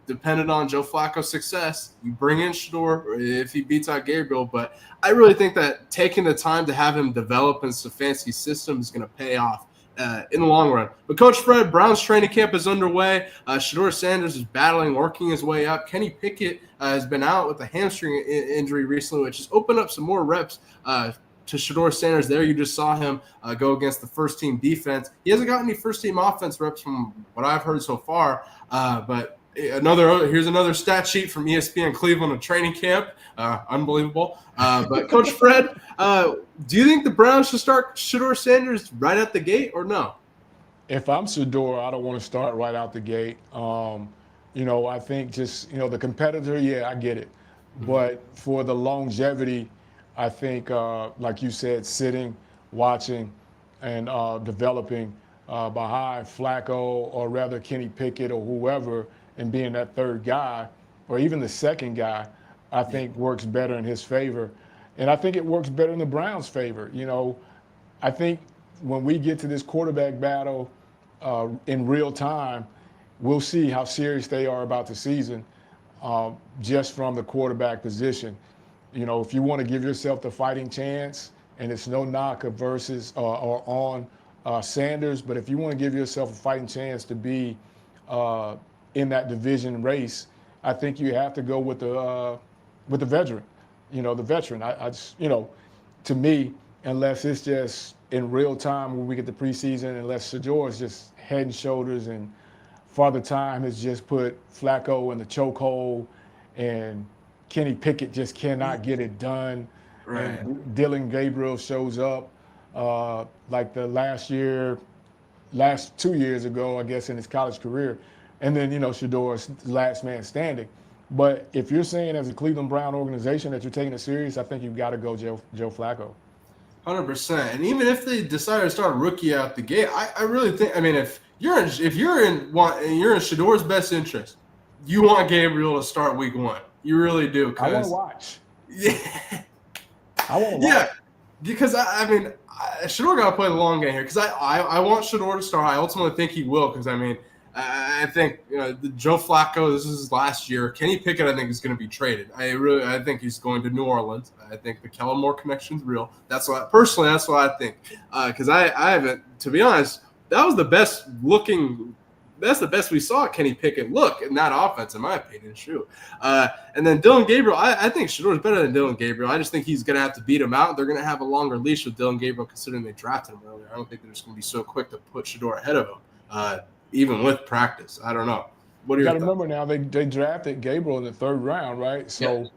dependent on Joe Flacco's success, you bring in Shador if he beats out Gabriel. But I really think that taking the time to have him develop in Stefanski's system is going to pay off in the long run. But Coach Fred, Brown's training camp is underway. Shedeur Sanders is battling, working his way up. Kenny Pickett has been out with a hamstring injury recently, which has opened up some more reps to Shador Sanders there. You just saw him go against the first-team defense. He hasn't gotten any first-team offense reps from what I've heard so far, but here's another stat sheet from ESPN Cleveland of training camp. Unbelievable. But Coach Fred, do you think the Browns should start Shedeur Sanders right at the gate or no? If I'm Shedeur, I don't want to start right out the gate. I think just, the competitor, yeah, I get it. But for the longevity, I think, like you said, sitting, watching, and developing behind Flacco, or rather Kenny Pickett or whoever, and being that third guy or even the second guy, I think works better in his favor. And I think it works better in the Browns' favor. I think when we get to this quarterback battle in real time, we'll see how serious they are about the season just from the quarterback position. If you want to give yourself the fighting chance, and it's no knock versus or on Sanders, but if you want to give yourself a fighting chance to be in that division race, I think you have to go with the veteran. The veteran. I just, to me, unless it's just in real time when we get the preseason, unless Shedeur is just head and shoulders, and Father Time has just put Flacco in the chokehold, and Kenny Pickett just cannot get it done. Right. And Dylan Gabriel shows up like the last 2 years ago, I guess, in his college career. And then, Shedeur's last man standing. But if you're saying as a Cleveland Brown organization that you're taking it serious, I think you've got to go Joe Flacco. 100%. And even if they decide to start a rookie out the gate, I really think, if you're in Shedeur's best interest, you want Gabriel to start week 1. You really do. I want to watch. Yeah. I want to watch. Yeah. Because Shedeur got to play the long game here. Because I want Shedeur to start. I ultimately think he will. Because I think Joe Flacco, this is his last year. Kenny Pickett, I think, is going to be traded. I think he's going to New Orleans. I think the Kellen Moore connection is real. That's what I think. Because I haven't, to be honest, that was the best looking. That's the best we saw Kenny Pickett look in that offense, in my opinion. Shoot. And then Dylan Gabriel, I think Shedeur is better than Dylan Gabriel. I just think he's going to have to beat him out. They're going to have a longer leash with Dylan Gabriel, considering they drafted him earlier. I don't think they're just going to be so quick to put Shedeur ahead of him. Even with practice. I don't know. What do you remember now, they drafted Gabriel in the 3rd round, right? So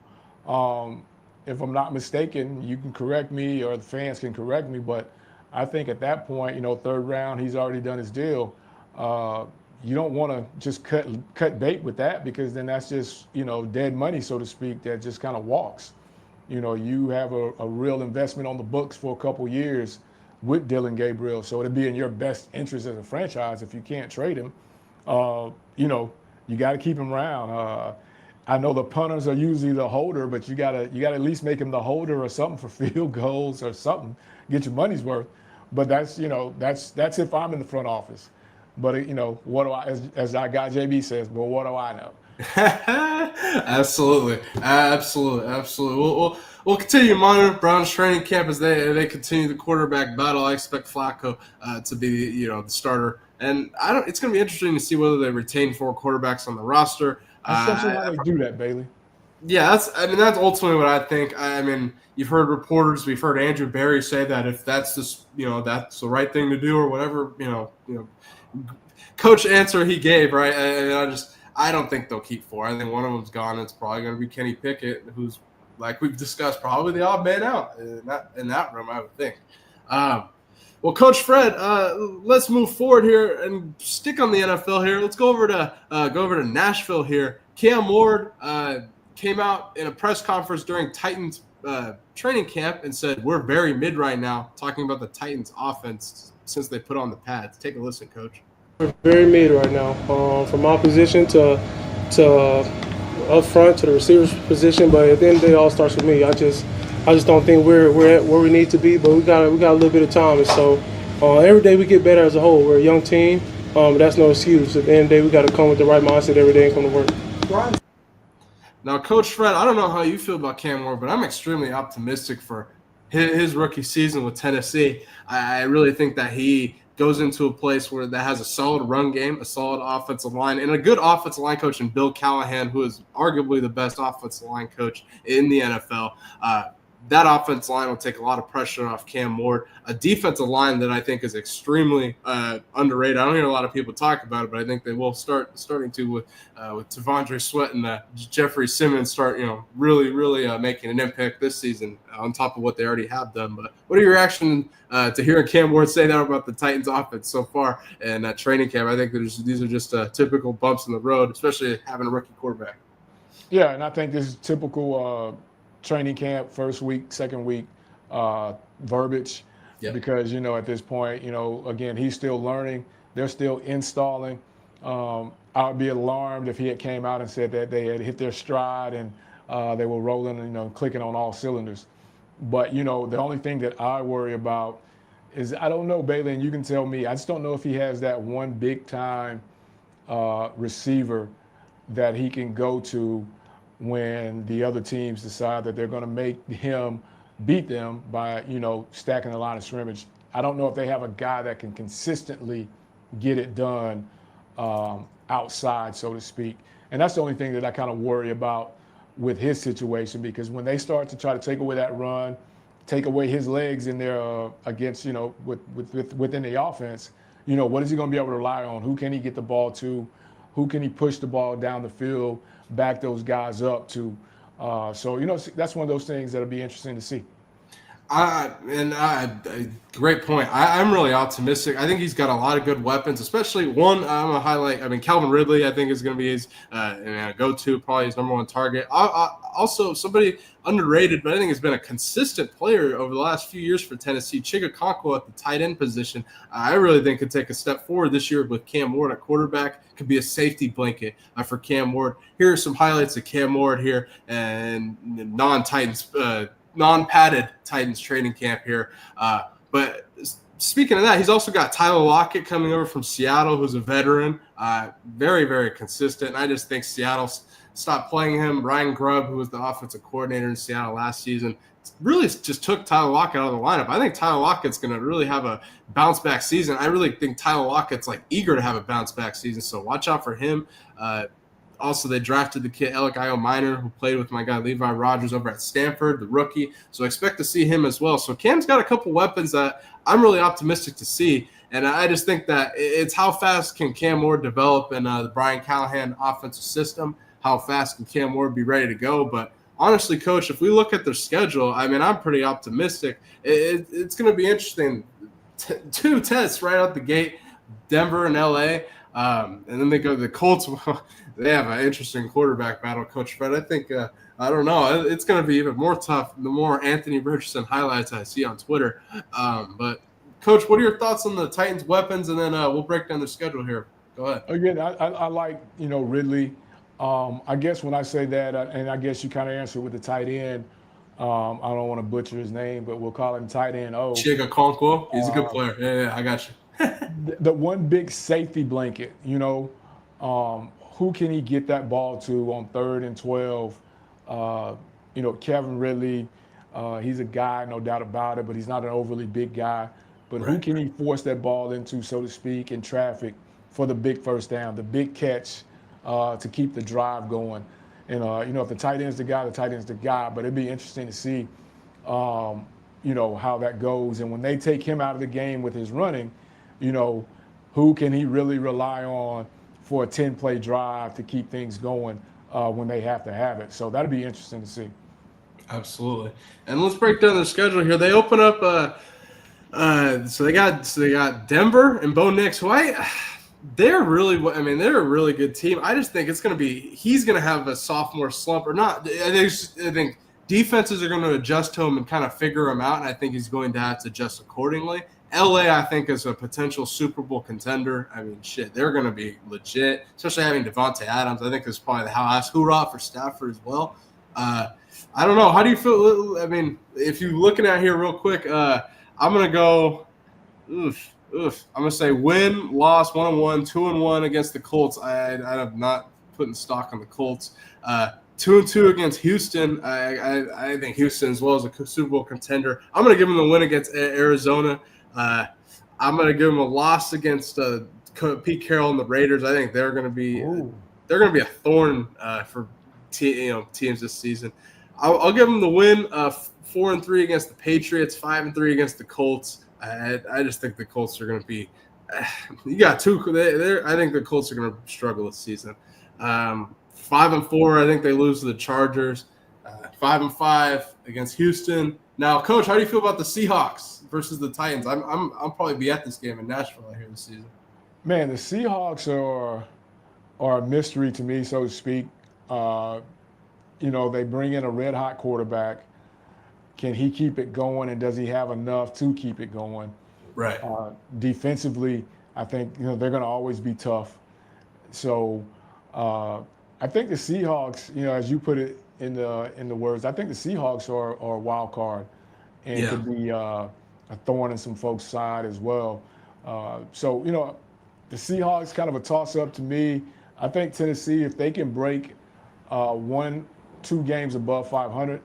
if I'm not mistaken, you can correct me or the fans can correct me, but I think at that point, 3rd round, he's already done his deal. You don't want to just cut bait with that, because then that's just, dead money, so to speak, that just kind of walks. You have a real investment on the books for a couple years with Dylan Gabriel, so it'd be in your best interest as a franchise if you can't trade him. You got to keep him around. I know the punters are usually the holder, but you got to at least make him the holder or something for field goals or something, get your money's worth. But that's if I'm in the front office. But what do I, as our guy JB says, well, what do I know? Absolutely. We'll continue to monitor Browns training camp as they continue the quarterback battle. I expect Flacco to be the starter, and it's going to be interesting to see whether they retain 4 quarterbacks on the roster. Essentially, how they do that, Bailey. Yeah, that's ultimately what I think. You've heard reporters, we've heard Andrew Berry say that if that's that's the right thing to do or whatever, coach answer he gave, right? And I don't think they'll keep 4. I think one of them's gone. It's probably going to be Kenny Pickett, who's, like we've discussed, probably the odd man out in that room, I would think. Well, Coach Fred, let's move forward here and stick on the NFL here. Let's go over to Nashville here. Cam Ward came out in a press conference during Titans training camp and said, "We're very mid right now," talking about the Titans offense since they put on the pads. Take a listen, Coach. We're very mid right now, from our position to up front to the receivers position. But at the end of the day, it all starts with me. I just don't think we're at where we need to be. But we got a little bit of time, and so every day we get better as a whole. We're a young team, but that's no excuse. At the end of the day, we got to come with the right mindset every day and come to work. Now, Coach Fred, I don't know how you feel about Cam Ward, but I'm extremely optimistic for his rookie season with Tennessee. I really think that he goes into a place that has a solid run game, a solid offensive line, and a good offensive line coach in Bill Callahan, who is arguably the best offensive line coach in the NFL. that offensive line will take a lot of pressure off Cam Ward. A defensive line that I think is extremely underrated. I don't hear a lot of people talk about it, but I think they will starting to with Tavondre Sweat and Jeffrey Simmons start, really making an impact this season on top of what they already have done. But what are your reaction to hearing Cam Ward say that about the Titans offense so far in training camp? I think these are just typical bumps in the road, especially having a rookie quarterback. Yeah, and I think this is typical training camp, first week, second week verbiage. Yep. Because, at this point, again, he's still learning. They're still installing. I'd be alarmed if he had came out and said that they had hit their stride and they were rolling and, clicking on all cylinders. But, the only thing that I worry about is, I don't know, Bailey, and you can tell me, I just don't know if he has that one big-time receiver that he can go to when the other teams decide that they're going to make him beat them by, stacking the line of scrimmage. I don't know if they have a guy that can consistently get it done outside, so to speak. And that's the only thing that I kind of worry about with his situation, because when they start to try to take away that run, take away his legs in there against, within the offense, what is he going to be able to rely on? Who can he get the ball to? Who can he push the ball down the field, back those guys up to? So that's one of those things that'll be interesting to see. Great point. I'm really optimistic. I think he's got a lot of good weapons, especially one I'm going to highlight. Calvin Ridley, I think, is going to be his go-to, probably his number one target. Also, somebody underrated, but I think has been a consistent player over the last few years for Tennessee, Chigakonkwo at the tight end position. I really think could take a step forward this year with Cam Ward at quarterback. Could be a safety blanket for Cam Ward. Here are some highlights of Cam Ward here and non-padded Titans training camp here. But speaking of that, he's also got Tyler Lockett coming over from Seattle, who's a veteran, very, very consistent. I just think Seattle stopped playing him. Ryan Grubb, who was the offensive coordinator in Seattle last season, really just took Tyler Lockett out of the lineup. I think Tyler Lockett's going to really have a bounce-back season. I really think Tyler Lockett's eager to have a bounce-back season, so watch out for him. Also, they drafted the kid Alec Minor, who played with my guy Levi Rogers over at Stanford, the rookie. So expect to see him as well. So Cam's got a couple weapons that I'm really optimistic to see. And I just think that it's how fast can Cam Ward develop in the Brian Callahan offensive system? How fast can Cam Ward be ready to go? But honestly, Coach, if we look at their schedule, I'm pretty optimistic. It's going to be interesting. Two tests right out the gate, Denver and LA. And then they go to the Colts. They have an interesting quarterback battle, Coach Fred. I think, I don't know, it's going to be even more tough the more Anthony Richardson highlights I see on Twitter. But, Coach, what are your thoughts on the Titans' weapons? And then we'll break down their schedule here. Go ahead. Again, I like, Ridley. I guess when I say that, and I guess you kind of answer with the tight end, I don't want to butcher his name, but we'll call him tight end O. Chigakonkwo. He's a good player. Yeah, I got you. The one big safety blanket, who can he get that ball to on 3rd and 12? Kevin Ridley, he's a guy, no doubt about it, but he's not an overly big guy. But who can he force that ball into, so to speak, in traffic for the big first down, the big catch to keep the drive going? And, if the tight end's the guy, the tight end's the guy. But it'd be interesting to see, how that goes. And when they take him out of the game with his running, who can he really rely on for a 10-play drive to keep things going when they have to have it? So that'd be interesting to see. Absolutely. And let's break down the schedule here. They open up so they got Denver and Bo Nix, who they're a really good team. I just think he's going to have a sophomore slump or not. I think defenses are going to adjust to him and kind of figure him out, and I think he's going to have to adjust accordingly. LA, I think, is a potential Super Bowl contender. They're going to be legit, especially having Devontae Adams. I think it's probably the house. Hoorah for Stafford as well. I don't know. How do you feel? If you're looking at here real quick, I'm going to go I'm going to say win, loss, 1-1, 2-1 against the Colts. I have not put stock on the Colts. 2-2 against Houston. I think Houston, as well as a Super Bowl contender. I'm going to give them the win against Arizona. I'm going to give them a loss against Pete Carroll and the Raiders. I think they're going to be a thorn for teams this season. I'll give them the win. 4-3 against the Patriots, 5-3 against the Colts. I just think the Colts are going to be. You got two. I think the Colts are going to struggle this season. 5-4. I think they lose to the Chargers. 5-5 against Houston. Now, Coach, how do you feel about the Seahawks versus the Titans? I'll probably be at this game in Nashville here this season. Man, the Seahawks are a mystery to me, so to speak. They bring in a red-hot quarterback. Can he keep it going, and does he have enough to keep it going? Right. Defensively, I think they're going to always be tough. So I think the Seahawks, as you put it in the words, I think the Seahawks are a wild card and could be a thorn in some folks' side as well. The Seahawks kind of a toss-up to me. I think Tennessee, if they can break 1-2 games above 500,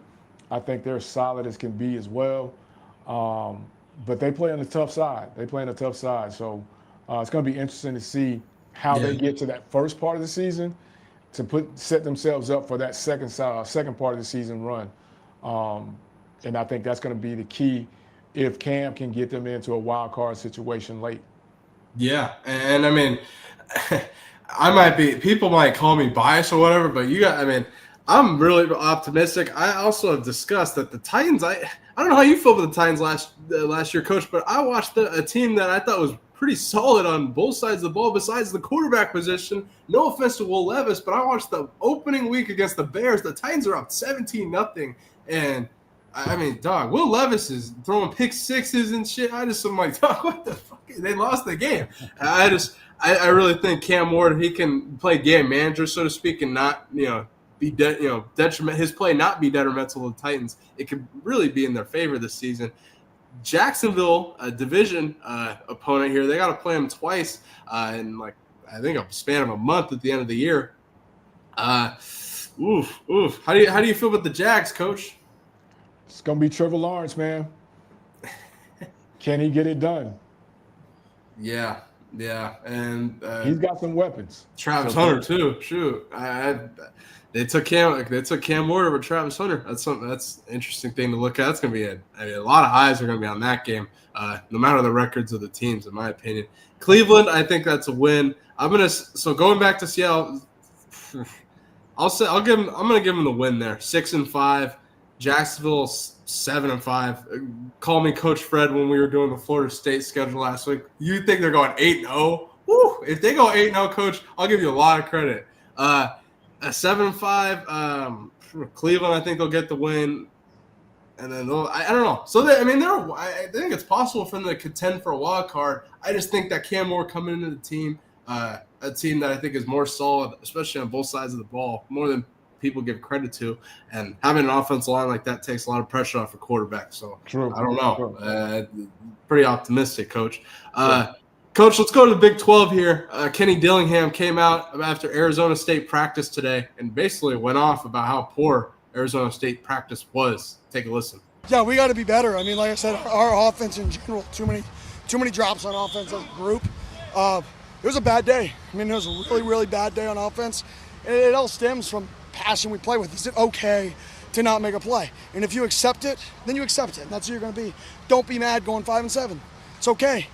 I think they're solid as can be as well. But they play on the tough side. So it's going to be interesting to see how they get to that first part of the season to set themselves up for that second part of the season run. And I think that's going to be the key if Cam can get them into a wild card situation late. Yeah, and I mean, people might call me biased or whatever, but I'm really optimistic. I also have discussed that the Titans, I don't know how you feel about the Titans last year, Coach, but I watched a team that I thought was pretty solid on both sides of the ball besides the quarterback position. No offense to Will Levis, but I watched the opening week against the Bears. The Titans are up 17-0, and dog, Will Levis is throwing pick sixes and shit. I'm like, dog, what the fuck? They lost the game. I really think Cam Ward, he can play game manager, so to speak, and not, be detriment. His play not be detrimental to the Titans. It could really be in their favor this season. Jacksonville, a division opponent here, they got to play them twice in I think a span of a month at the end of the year. Oof. How do you feel about the Jags, Coach? It's gonna be Trevor Lawrence, man. Can he get it done? Yeah, and he's got some weapons. Travis Hunter too. Shoot, they took Cam Ward over Travis Hunter. That's an interesting thing to look at. That's gonna be a lot of eyes are gonna be on that game, no matter the records of the teams, in my opinion. Cleveland, I think that's a win. Going back to Seattle, I'm gonna give them the win there. 6-5. Jacksonville 7-5. Call me Coach Fred when we were doing the Florida State schedule last week. You think they're going 8-0? Woo! If they go 8-0, Coach, I'll give you a lot of credit. A 7-5. Cleveland, I think they'll get the win, and then I don't know. So I think it's possible for them to contend for a wild card. I just think that Cam Moore coming into the team, a team that I think is more solid, especially on both sides of the ball, more than people give credit to, and having an offensive line like that takes a lot of pressure off a quarterback. So true. I don't know. Pretty optimistic, Coach. Coach, let's go to the Big 12 here. Kenny Dillingham came out after Arizona State practice today and basically went off about how poor Arizona State practice was. Take a listen. Yeah, we got to be better. Like I said, our offense in general, too many drops on offense as a group. It was a bad day. It was a really, really bad day on offense. It all stems from passion we play with. Is it okay to not make a play? And if you accept it, then you accept it. And that's who you're going to be. Don't be mad going 5-7. It's okay.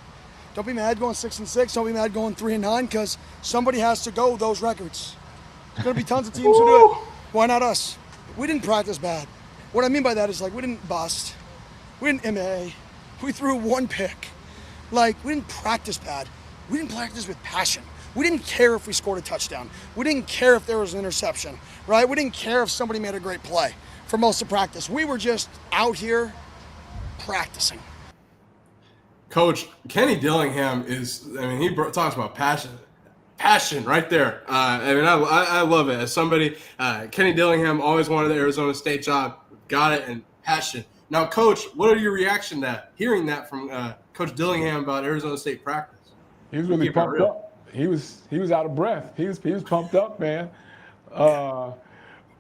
Don't be mad going 6-6. Don't be mad going 3-9, because somebody has to go those records. There's going to be tons of teams who do it. Why not us? We didn't practice bad. What I mean by that is, we didn't bust. We didn't MA. We threw one pick. We didn't practice bad. We didn't practice with passion. We didn't care if we scored a touchdown. We didn't care if there was an interception, right? We didn't care if somebody made a great play for most of practice. We were just out here practicing. Coach, Kenny Dillingham he talks about passion right there. I love it. As somebody, Kenny Dillingham always wanted the Arizona State job, got it, and passion. Now, Coach, what are your reaction to hearing that from Coach Dillingham about Arizona State practice? He was really pumped up. He was out of breath. He was pumped up, man. But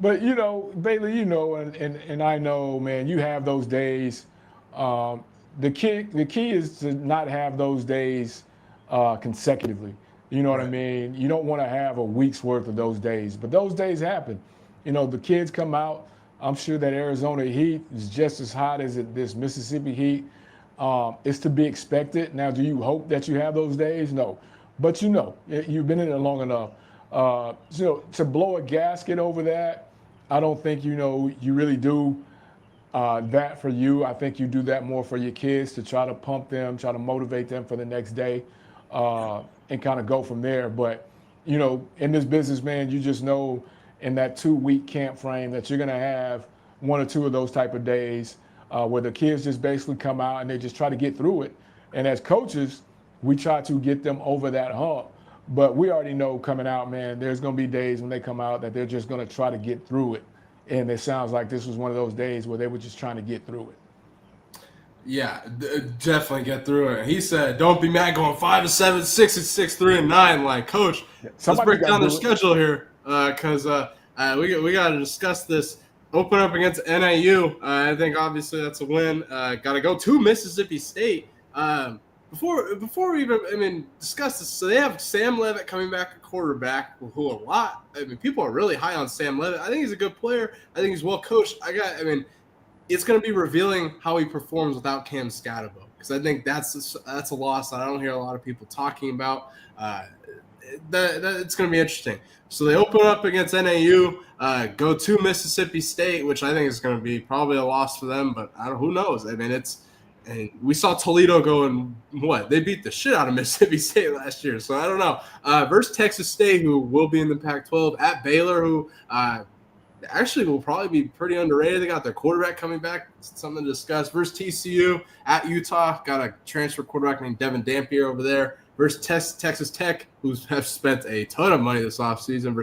Bailey, and I know, man, you have those days. The key is to not have those days consecutively. You know what I mean? You don't want to have a week's worth of those days, but those days happen. The kids come out. I'm sure that Arizona heat is just as hot as this Mississippi heat. It's to be expected. Now, do you hope that you have those days? No. But you've been in it long enough. To blow a gasket over that, I don't think you really do that for you. I think you do that more for your kids to try to pump them, try to motivate them for the next day, and kind of go from there. But, in this business, man, you just know in that 2-week camp frame that you're going to have 1 or 2 of those type of days where the kids just basically come out and they just try to get through it. And as coaches, we try to get them over that hump. But we already know coming out, man, there's going to be days when they come out that they're just going to try to get through it. And it sounds like this was one of those days where they were just trying to get through it. Yeah, definitely get through it. He said, "Don't be mad going 5-7, 6-6, 3-9." Like, Coach, let's break down the schedule here because we got to discuss this. Open up against NAU. I think obviously that's a win. Got to go to Mississippi State. Before we even discuss this, so they have Sam Levitt coming back at quarterback, who people are really high on Sam Levitt. I think he's a good player. I think he's well coached. It's going to be revealing how he performs without Cam Scatterbo, because I think that's a loss that I don't hear a lot of people talking about. It's going to be interesting. So they open up against NAU, go to Mississippi State, which I think is going to be probably a loss for them, but who knows? And we saw Toledo go and they beat the shit out of Mississippi State last year. So I don't know. Versus Texas State, who will be in the Pac-12, at Baylor, who actually will probably be pretty underrated. They got their quarterback coming back. Something to discuss. Versus TCU, at Utah, got a transfer quarterback named Devin Dampier over there. Versus Texas Tech, who have spent a ton of money this offseason.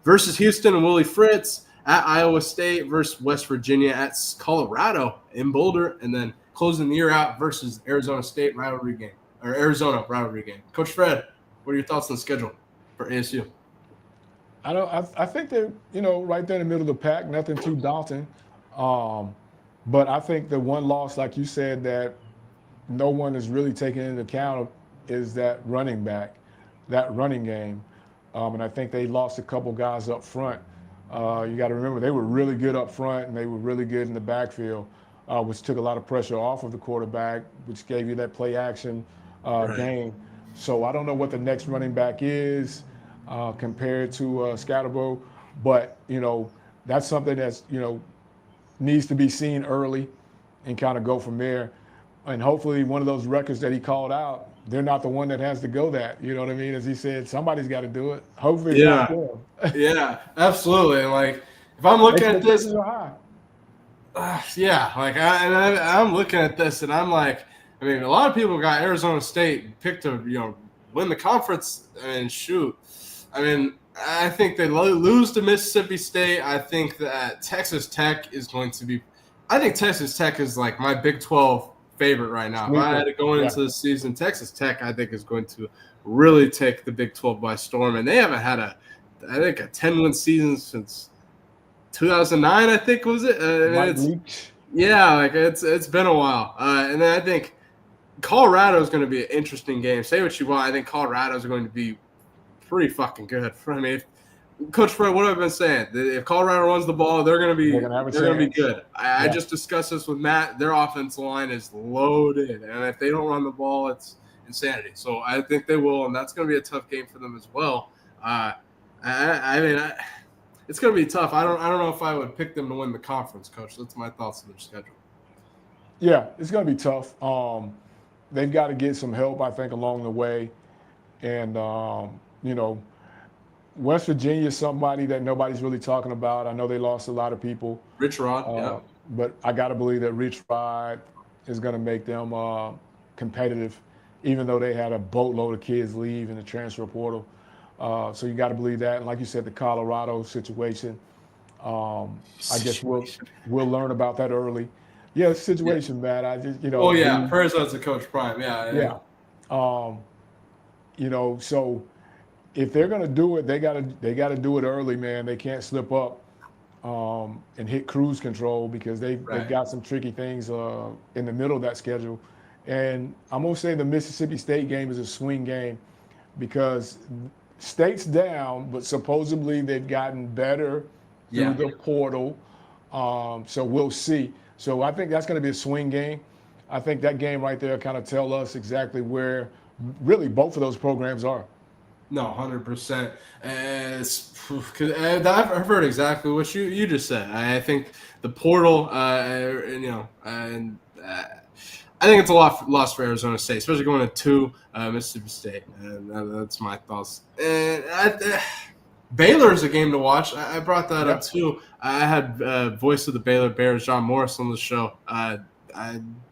Versus Houston and Willie Fritz, at Iowa State, versus West Virginia, at Colorado in Boulder, and then closing the year out versus Arizona rivalry game. Coach Fred, what are your thoughts on the schedule for ASU? I think they're right there in the middle of the pack, nothing too daunting. But I think the one loss, like you said, that no one is really taking into account is that running game. And I think they lost a couple guys up front. You got to remember they were really good up front and they were really good in the backfield, which took a lot of pressure off of the quarterback, which gave you that play action game. So I don't know what the next running back is compared to Scatterbo, but that's something that's needs to be seen early and kind of go from there. And hopefully one of those records that he called out, they're not the one that has to go that. You know what I mean? As he said, somebody's got to do it. Hopefully it's not them. Yeah, absolutely. Like, if I'm looking at this, I'm looking at this and I'm like, a lot of people got Arizona State picked to, win the conference. Shoot. I think they lose to Mississippi State. I think that Texas Tech is going to be – I think Texas Tech is like my Big 12 favorite right now. If I had to go into the season, Texas Tech I think is going to really take the Big 12 by storm. And they haven't had a 10-win season since 2009, I think, was it? It's been a while. And then I think Colorado is going to be an interesting game. Say what you want. I think Colorado is going to be pretty fucking good. Coach Fred, what have I been saying? If Colorado runs the ball, they're going to be good. I just discussed this with Matt. Their offensive line is loaded, and if they don't run the ball, it's insanity. So I think they will, and that's going to be a tough game for them as well. It's going to be tough. I don't know if I would pick them to win the conference, Coach. That's my thoughts on their schedule. Yeah, it's going to be tough. They've got to get some help, I think, along the way, and West Virginia is somebody that nobody's really talking about. I know they lost a lot of people. Rich Rod, but I got to believe that Rich Rod is going to make them competitive, even though they had a boatload of kids leave in the transfer portal. So you got to believe that. And like you said, the Colorado situation, I guess we'll learn about that early. Yeah, situation, Matt. I just, prayers out to Coach Prime. Yeah. So if they're going to do it, they got to do it early, man. They can't slip up and hit cruise control because they've got some tricky things in the middle of that schedule. And I'm going to say the Mississippi State game is a swing game because State's down, but supposedly they've gotten better through the portal. So we'll see. So I think that's going to be a swing game. I think that game right there kind of tell us exactly where really both of those programs are. No, 100%. I've heard exactly what you just said. I think the portal, and I think it's a loss for Arizona State, especially going to Mississippi State. And that's my thoughts. And Baylor is a game to watch. I brought that up too. I had voice of the Baylor Bears, John Morris, on the show.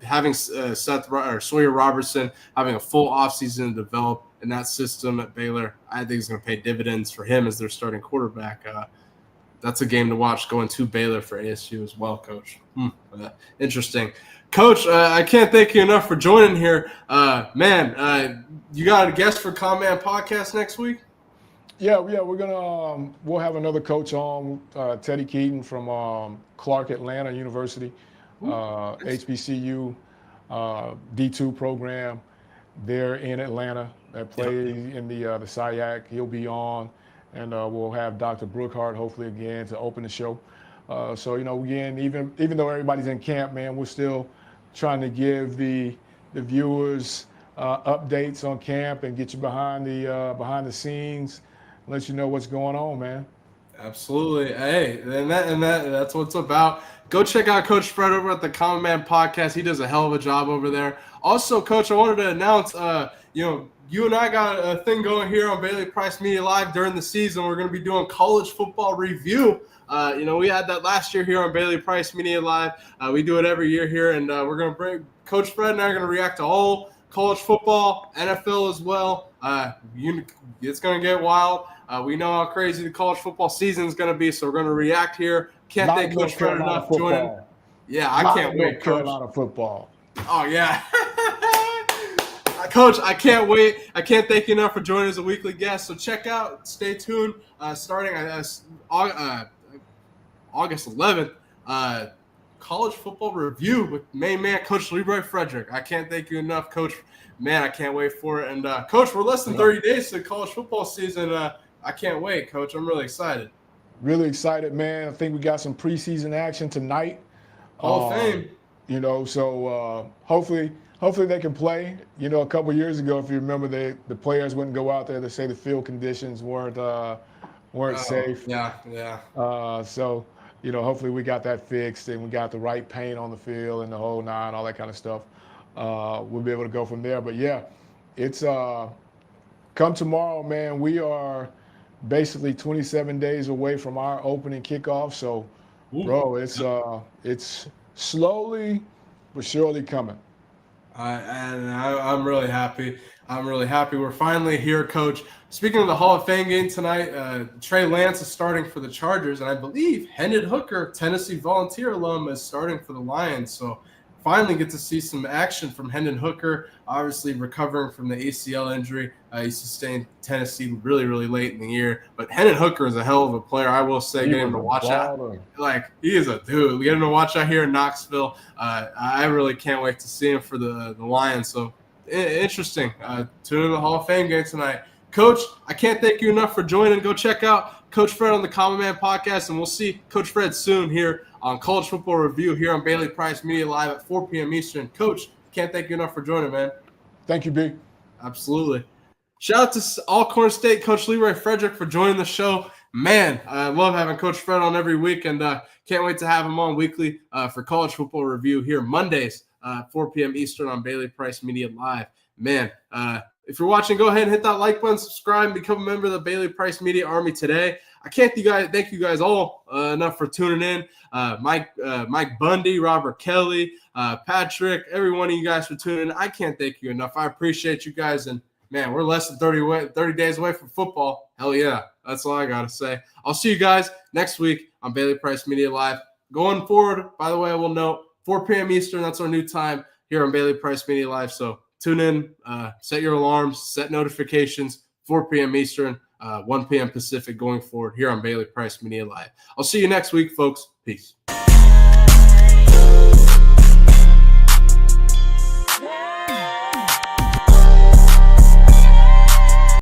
Having Sawyer Robertson having a full offseason to develop in that system at Baylor, I think is going to pay dividends for him as their starting quarterback. That's a game to watch going to Baylor for ASU as well, Coach. Interesting. Coach, I can't thank you enough for joining here. You got a guest for Command Podcast next week? Yeah, we're gonna we'll have another coach on, Teddy Keaton from Clark Atlanta University, HBCU D2 program there in Atlanta that plays in the SIAC. He'll be on, and we'll have Dr. Brookhart hopefully again to open the show. So again, even though everybody's in camp, man, we're still trying to give the viewers updates on camp and get you behind the scenes. Let you know what's going on, man. Absolutely. Hey, and that's what it's about. Go check out Coach Fred over at the Common Man Podcast. He does a hell of a job over there. Also, Coach, I wanted to announce, you and I got a thing going here on Bailey Price Media Live during the season. We're going to be doing college football review. We had that last year here on Bailey Price Media Live. We do it every year here, and we're going to bring Coach Fred and I are going to react to all college football, NFL as well. It's going to get wild. We know how crazy the college football season is going to be, so we're going to react here. Can't thank Coach Fred enough for joining. Yeah, I can't wait, Coach. Carolina football. Oh, yeah. Coach, I can't wait. I can't thank you enough for joining as a weekly guest. So stay tuned, starting August 11th, college football review with main man Coach Leroy Frederick. I can't thank you enough, Coach. Man, I can't wait for it. And, Coach, we're less than 30 days to college football season. I can't wait, Coach. I'm really excited. Really excited, man. I think we got some preseason action tonight. Hall of Fame. So hopefully they can play. A couple of years ago, if you remember, the players wouldn't go out there. They say the field conditions weren't safe. Yeah. So hopefully we got that fixed and we got the right paint on the field and the whole nine, all that kind of stuff. We'll be able to go from there. But yeah, it's come tomorrow, man. We are basically 27 days away from our opening kickoff. So, bro, it's slowly but surely coming. I'm really happy. We're finally here, Coach. Speaking of the Hall of Fame game tonight, Trey Lance is starting for the Chargers, and I believe Hendon Hooker, Tennessee Volunteer alum, is starting for the Lions. So finally get to see some action from Hendon Hooker, obviously recovering from the ACL injury he sustained Tennessee really, really late in the year. But Hendon Hooker is a hell of a player, I will say. Getting him to watch out, he is a dude. We get him to watch out here in Knoxville. I really can't wait to see him for the Lions. So interesting. Tune in the Hall of Fame game tonight. Coach, I can't thank you enough for joining. Go check out Coach Fred on the Common Man Podcast, and we'll see Coach Fred soon here on College Football Review here on Bailey Price Media Live at 4 p.m. Eastern. Coach, can't thank you enough for joining, man. Thank you, B. Absolutely. Shout out to Alcorn State Coach Leroy Frederick for joining the show. Man, I love having Coach Fred on every week, and can't wait to have him on weekly for College Football Review here Mondays, 4 p.m. Eastern on Bailey Price Media Live. Man, if you're watching, go ahead and hit that like button, subscribe, and become a member of the Bailey Price Media Army today. I can't thank you guys all enough for tuning in. Mike Bundy, Robert Kelly, Patrick, every one of you guys for tuning in. I can't thank you enough. I appreciate you guys. And, man, we're less than 30 days away from football. Hell yeah. That's all I got to say. I'll see you guys next week on Bailey Price Media Live. Going forward, by the way, I will note, 4 p.m. Eastern, that's our new time here on Bailey Price Media Live. So tune in, set your alarms, set notifications, 4 p.m. Eastern. 1 p.m. Pacific going forward here on Bailey Price Media Live. I'll see you next week, folks. Peace.